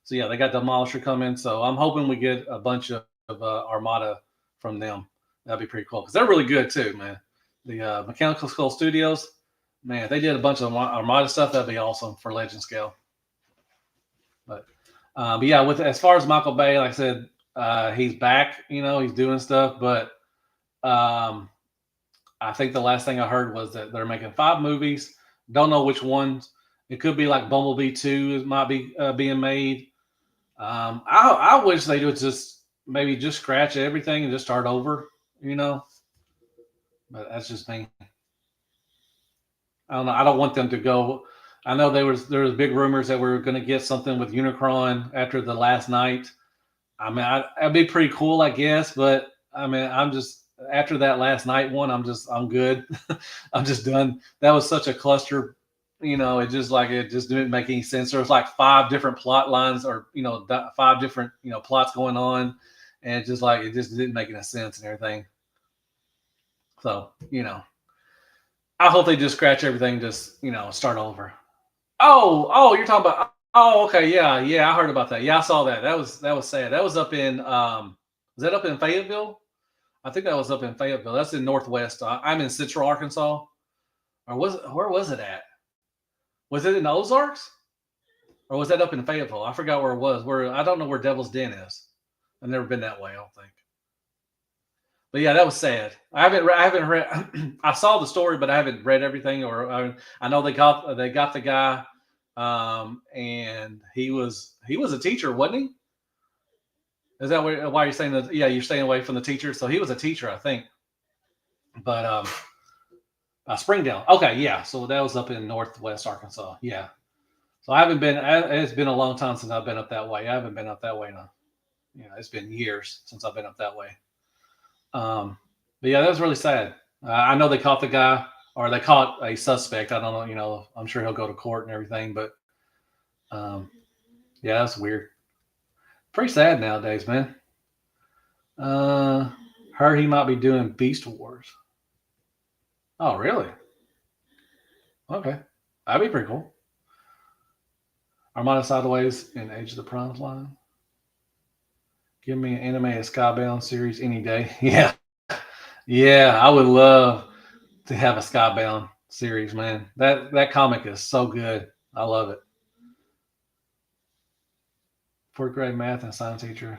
So yeah, they got Demolisher coming. So I'm hoping we get a bunch of Armada from them. That'd be pretty cool because they're really good too, man. The Mechanical Skull Studios, man, if they did a bunch of Armada stuff, that'd be awesome for Legend Scale. But yeah, with as far as Michael Bay, like I said, he's back. You know, he's doing stuff. But I think the last thing I heard was that they're making 5 movies. Don't know which ones. It could be like Bumblebee 2 might be being made. I wish they would just maybe just scratch everything and just start over. You know. But that's just me. I don't know. I don't want them to go. I know there was big rumors that we were going to get something with Unicron after the last night. I mean, that'd be pretty cool, I guess. But I mean, I'm just after that last night one. I'm good. I'm just done. That was such a cluster. You know, it just didn't make any sense. There was like 5 different plot lines, or 5 different plots going on, and it just didn't make any sense and everything. So, I hope they just scratch everything, just, start over. Oh, you're talking about, okay. Yeah. I heard about that. Yeah, I saw that. That was sad. That was up in, was that up in Fayetteville? I think that was up in Fayetteville. That's in Northwest. I'm in Central Arkansas. Or where was it at? Was it in the Ozarks? Or was that up in Fayetteville? I forgot where it was. I don't know where Devil's Den is. I've never been that way, I don't think. But yeah, that was sad. I haven't read. I saw the story, but I haven't read everything. Or I know they got the guy, and he was a teacher, wasn't he? Is that why you're saying that? Yeah, you're staying away from the teacher. So he was a teacher, I think. But Springdale. Okay, yeah. So that was up in Northwest Arkansas. Yeah. So I haven't been. It's been a long time since I've been up that way. I haven't been up that way now. It's been years since I've been up that way. But yeah, that was really sad. I know they caught the guy, or they caught a suspect. I don't know. I'm sure he'll go to court and everything. But yeah, that's weird. Pretty sad nowadays, man. Heard he might be doing Beast Wars. Oh, really? Okay, that'd be pretty cool. Armada Sideways in Age of the Primes line. Give me an animated Skybound series any day. Yeah, I would love to have a Skybound series, man. That comic is so good. I love it. 4th grade math and science teacher.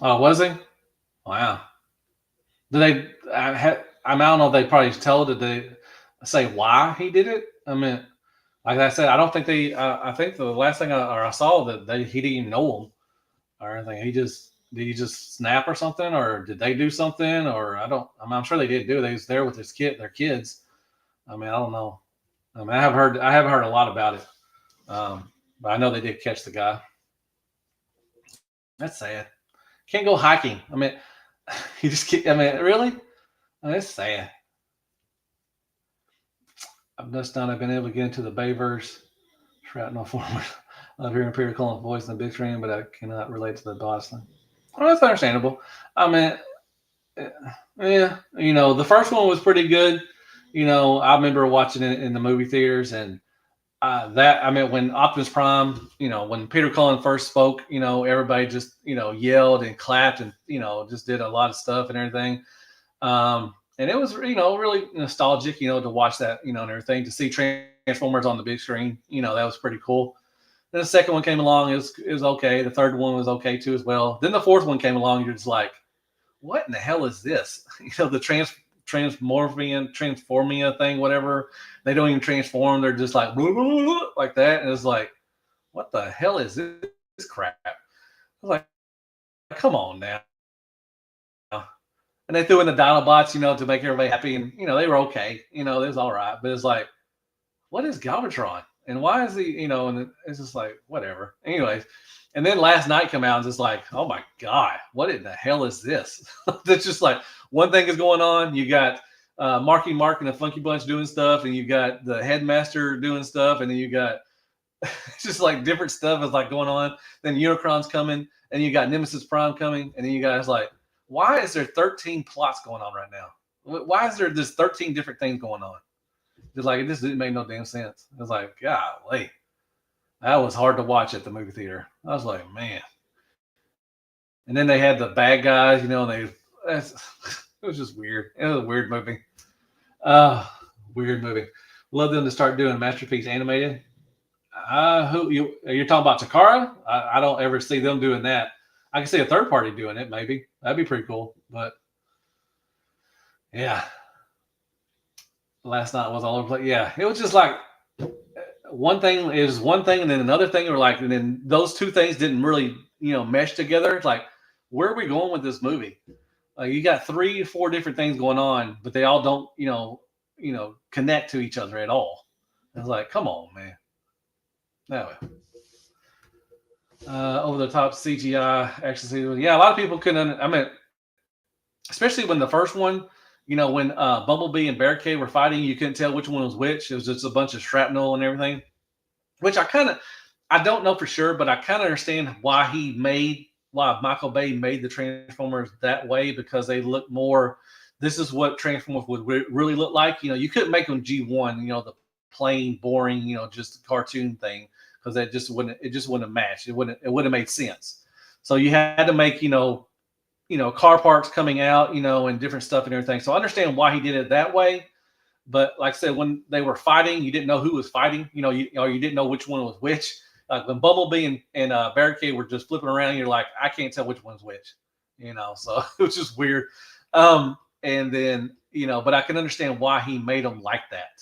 Oh, was he? Wow. Did they? I don't know if they probably did they say why he did it? I mean, like I said, I don't think they. I think the last thing I saw that he didn't even know him or anything. Did he just snap or something, or did they do something, or I'm sure they did do. They was there with their kids. I mean, I don't know. I mean, I haven't heard a lot about it, but I know they did catch the guy. That's sad. Can't go hiking. I mean, you just can't. I mean, really? I mean, that's sad. I've just not been able to get into the Bayverse. Shrapnel former. I love hearing Peter Cullen's voice in the big screen, but I cannot relate to the boss thing. Well, that's understandable. I mean, yeah, the first one was pretty good. I remember watching it in the movie theaters, and when Optimus Prime, when Peter Cullen first spoke, everybody just, yelled and clapped and, just did a lot of stuff and everything. And it was, really nostalgic, to watch that, and everything, to see Transformers on the big screen, that was pretty cool. Then the second one came along. It was okay. The third one was okay too as well. Then the fourth one came along. You're just like, what in the hell is this? The transformia thing, whatever. They don't even transform. They're just like blah, blah, blah, like that. And it's like, what the hell is this crap? I was like, come on now. And they threw in the Dinobots, to make everybody happy. And, they were okay. It was all right. But it's like, what is Galvatron? And why is he, and it's just like, whatever. Anyways. And then last night come out and it's like, oh my God, what in the hell is this? That's just like one thing is going on. You got Marky Mark and the Funky Bunch doing stuff. And you got the Headmaster doing stuff. And then you got it's just like different stuff is like going on. Then Unicron's coming. And you got Nemesis Prime coming. And then you guys like, why is there 13 plots going on right now? Why is there this 13 different things going on? Just like, it just didn't make no damn sense. It was like, golly. That was hard to watch at the movie theater. I was like, man. And then they had the bad guys, and it was just weird. It was a weird movie. Weird movie. Love them to start doing Masterpiece Animated. You're talking about Takara? I don't ever see them doing that. I can see a third party doing it, maybe. That'd be pretty cool. But yeah. Last night was all over the place. Yeah, it was just like one thing is one thing, and then another thing, and then those two things didn't really, mesh together. It's like, where are we going with this movie? You got 3 or 4 different things going on, but they all don't, connect to each other at all. It's like, come on, man. Anyway. Over the top CGI action. Yeah, a lot of people couldn't. I mean, especially when the first one, when Bumblebee and Barricade were fighting, you couldn't tell which one was which. It was just a bunch of shrapnel and everything, which I don't know for sure, but I kind of understand why Michael Bay made the Transformers that way, because they look more. This is what Transformers would really look like. You couldn't make them G1, the plain, boring, just cartoon thing, because it just wouldn't have matched. It wouldn't have made sense. So you had to make, car parts coming out, and different stuff and everything. So I understand why he did it that way. But like I said, when they were fighting, you didn't know who was fighting, you didn't know which one was which. Like when Bumblebee and Barricade were just flipping around, you're like, I can't tell which one's which, so it was just weird. And then, but I can understand why he made them like that,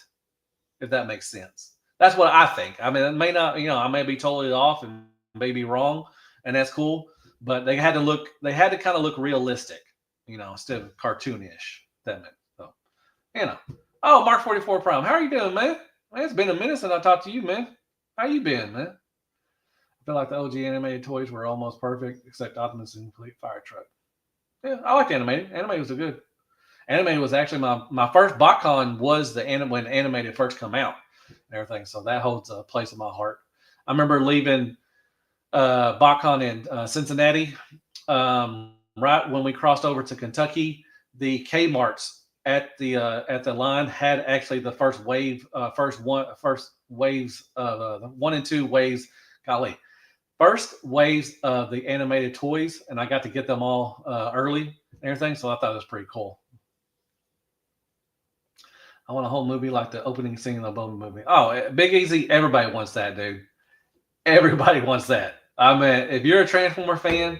if that makes sense. That's what I think. I mean, it may not, I may be totally off and may be wrong, and that's cool. But they had to kind of look realistic, instead of cartoonish. That meant so, Oh, Mark 44 Prime, how are you doing, man? It's been a minute since I talked to you, man. How you been, man? I feel like the OG animated toys were almost perfect, except Optimus and Complete Fire Truck. Yeah, I liked animated. Animated was good. Animated was actually my first BotCon was when animated first come out and everything. So that holds a place in my heart. I remember leaving BotCon in Cincinnati, right when we crossed over to Kentucky. The Kmart's at the line had actually the first waves, 1 and 2 waves. Golly, first waves of the animated toys, and I got to get them all early and everything. So I thought it was pretty cool. I want a whole movie like the opening scene of the Bumblebee movie. Oh, Big Easy, everybody wants that, dude. Everybody wants that. I mean, if you're a Transformer fan,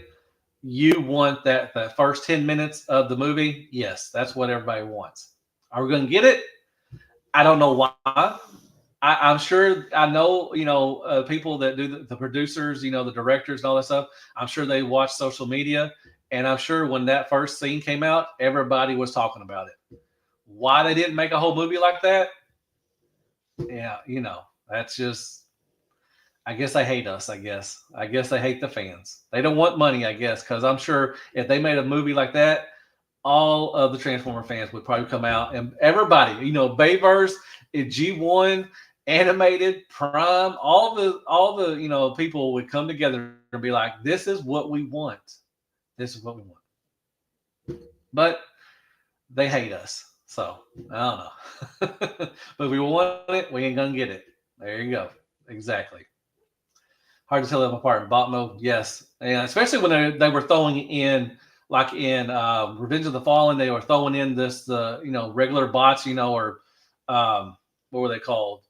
you want that first 10 minutes of the movie. Yes, that's what everybody wants. Are we going to get it? I don't know why. I'm sure I know, people that do the producers, the directors and all that stuff. I'm sure they watch social media. And I'm sure when that first scene came out, everybody was talking about it. Why they didn't make a whole movie like that? Yeah, that's just, I guess they hate us, I guess they hate the fans. They don't want money, I guess, because I'm sure if they made a movie like that, all of the Transformer fans would probably come out, and everybody, Bayverse, G1, animated, Prime, all the people would come together and be like, this is what we want. This is what we want. But they hate us. So I don't know. But if we want it, we ain't gonna get it. There you go. Exactly. Hard to tell them apart in bot mode. Yes. And especially when they were throwing in, like in Revenge of the Fallen, they were throwing in regular bots, or what were they called?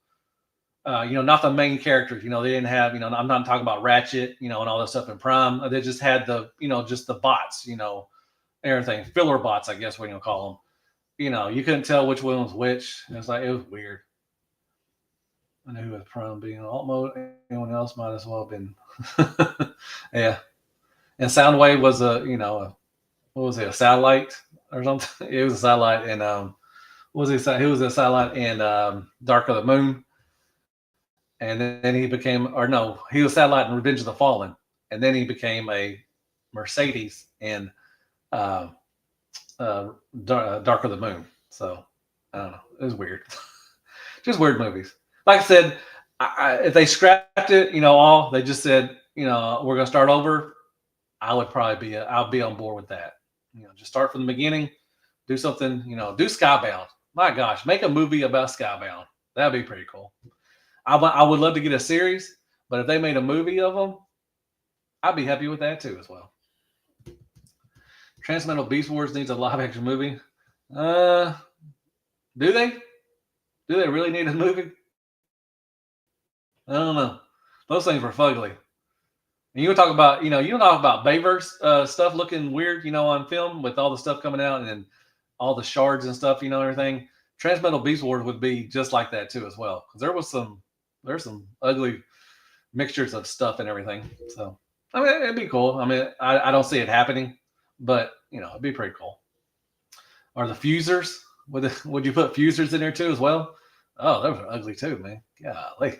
Not the main characters, they didn't have, I'm not talking about Ratchet, and all that stuff in Prime. They just had just the bots, everything. Filler bots, I guess what you call them. You know, you couldn't tell which one was which. It was weird. I knew who was prone being in alt mode. Anyone else might as well have been. Yeah. And Soundwave was what was it, a satellite or something? It was a satellite, and what was he? He was a satellite in Dark of the Moon, and then he became, or no, he was a satellite in Revenge of the Fallen, and then he became a Mercedes in Dark of the Moon. So I don't know. It was weird. Just weird movies. Like I said, if they scrapped it, they just said, we're gonna start over. I'll be on board with that. Just start from the beginning, do something. Do Skybound. My gosh, make a movie about Skybound. That'd be pretty cool. I would love to get a series, but if they made a movie of them, I'd be happy with that too as well. Transmetal Beast Wars needs a live action movie. Do they? Do they really need a movie? I don't know. Those things were fugly. And you talk about, you talk about Bayverse stuff looking weird, on film with all the stuff coming out and all the shards and stuff, everything. Transmetal Beast Wars would be just like that too as well, because there's some ugly mixtures of stuff and everything. So I mean, it'd be cool. I mean, I don't see it happening, but it'd be pretty cool. Or the fusers? Would you put fusers in there too as well? Oh, those are ugly too, man. Golly.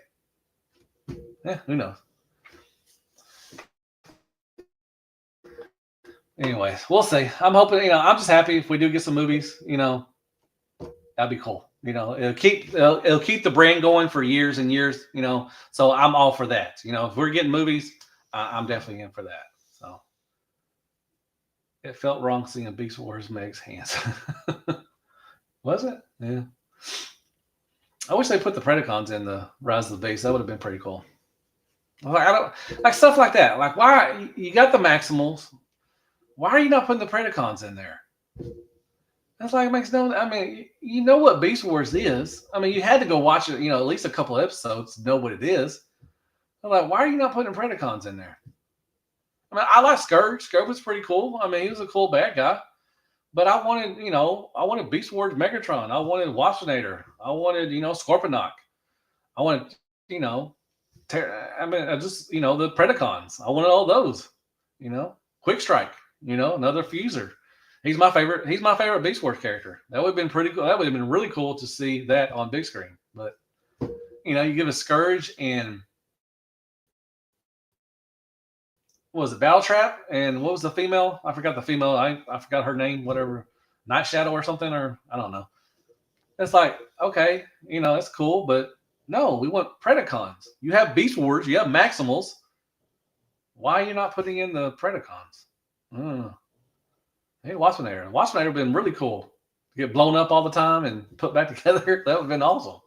Yeah, who knows? Anyways, we'll see. I'm hoping, I'm just happy if we do get some movies, that'd be cool. It'll keep the brand going for years and years, so I'm all for that. If we're getting movies, I'm definitely in for that. So it felt wrong seeing Beast Wars Meg's hands. Was it? Yeah. I wish they put the Predacons in the Rise of the Beast. That would have been pretty cool. I don't like stuff like that. Like, why you got the Maximals? Why are you not putting the Predacons in there? That's like, it makes no. I mean, you know what Beast Wars is. I mean, you had to go watch it. At least a couple episodes to know what it is. I'm like, why are you not putting Predacons in there? I mean, I like Scourge. Scourge was pretty cool. I mean, he was a cool bad guy. But I wanted Beast Wars Megatron. I wanted Waspinator. I wanted, Scorponok. I wanted, the Predacons. I wanted all those, Quick Strike, another Fuser. He's my favorite Beast Wars character. That would have been pretty cool. That would have been really cool to see that on big screen. But, you give a Scourge and what was it, Battle Trap? And what was the female? I forgot the female. I forgot her name, whatever. Night Shadow or something, or I don't know. It's like, okay, it's cool, but no, we want Predacons. You have Beast Wars, you have Maximals. Why are you not putting in the Predacons? Hey, Waspinator. Waspinator would have been really cool. Get blown up all the time and put back together. That would have been awesome.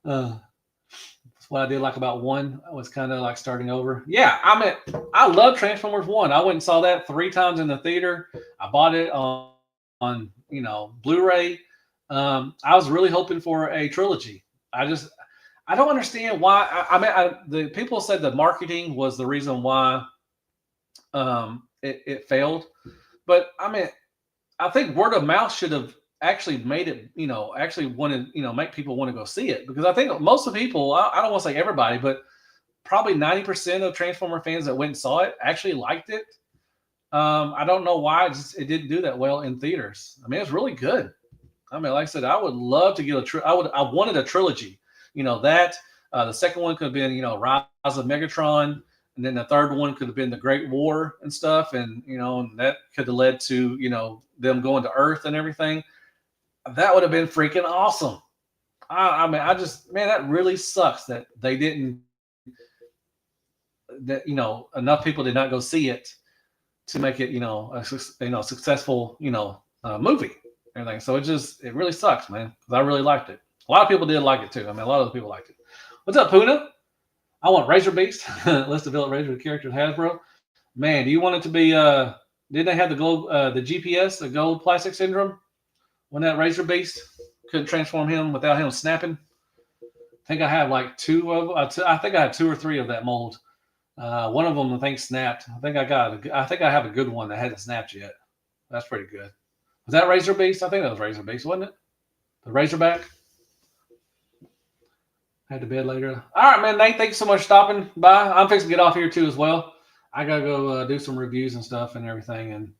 That's what I did like about 1. I was kind of like starting over. Yeah, I love Transformers 1. I went and saw that 3 times in the theater. I bought it on Blu-ray. I was really hoping for a trilogy. I don't understand why. The people said the marketing was the reason why it failed. But I think word of mouth should have actually made it, actually wanted, make people want to go see it, because I think most of the people, I don't want to say everybody, but probably 90% of Transformer fans that went and saw it actually liked it. I don't know why it didn't do that well in theaters. I mean, it's really good. I mean, like I said, I would love to get I wanted a trilogy. The second one could have been, Rise of Megatron, and then the third one could have been the Great War and stuff, and and that could have led to them going to Earth and everything. That would have been freaking awesome. That really sucks that they didn't. That enough people did not go see it to make it a successful movie and everything. So it really sucks, man, because I really liked it. A lot of people did like it too. I mean, a lot of the people liked it. What's up, Puna? I want Razor Beast. List of villain Razor characters Hasbro. Man, do you want it to be? Didn't they have the gold, the GPS, the gold plastic syndrome? When that Razor Beast couldn't transform him without him snapping. I think I have like 2 of. I think I had 2 or 3 of that mold. One of them I think snapped. I think I have a good one that hasn't snapped yet. That's pretty good. Was that Razor Beast? I think that was Razor Beast, wasn't it? The Razorback. Head to bed later. All right, man. Nate, thank you so much for stopping by. I'm fixing to get off here too as well. I gotta go do some reviews and stuff and everything, and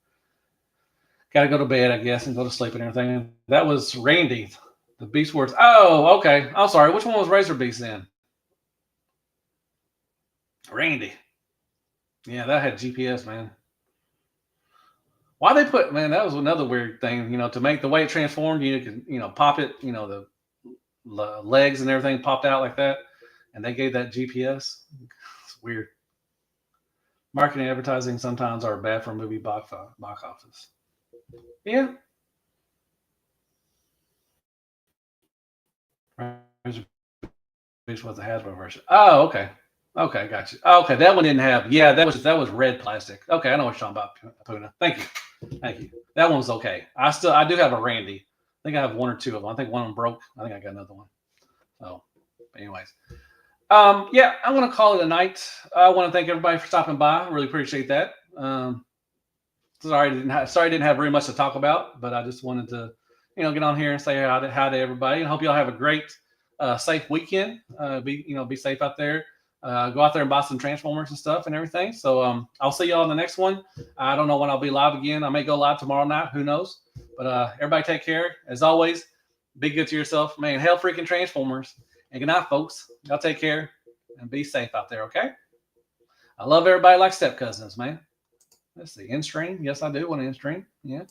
gotta go to bed, I guess, and go to sleep and everything. That was Randy, the Beast Wars. Oh, okay. I'm sorry. Which one was Razor Beast then? Randy. Yeah, that had GPS, man. Why they put, man, that was another weird thing, to make the way it transformed, you could, pop it, the legs and everything popped out like that. And they gave that GPS. It's weird. Marketing and advertising sometimes are bad for a movie box office. Yeah. Which was the Hasbro version. Oh, okay. Okay, gotcha. Okay, that one didn't have. Yeah, that was red plastic. Okay, I know what you're talking about, Puna. Thank you. That one was okay. I do have a Randy. I think I have one or two of them. I think one of them broke. I think I got another one. So, anyways, yeah, I want to call it a night. I want to thank everybody for stopping by. I really appreciate that. Sorry, I didn't have very much to talk about, but I just wanted to, get on here and say hi to everybody. And hope y'all have a great, safe weekend. Be safe out there. Go out there and buy some Transformers and stuff and everything. So I'll see y'all in the next one. I don't know when I'll be live again. I may go live tomorrow night. Who knows? But everybody take care. As always, be good to yourself. Man, hell freaking Transformers. And good night, folks. Y'all take care and be safe out there, okay? I love everybody like step cousins, man. Let's see. End stream. Yes, I do want to end stream. Yeah.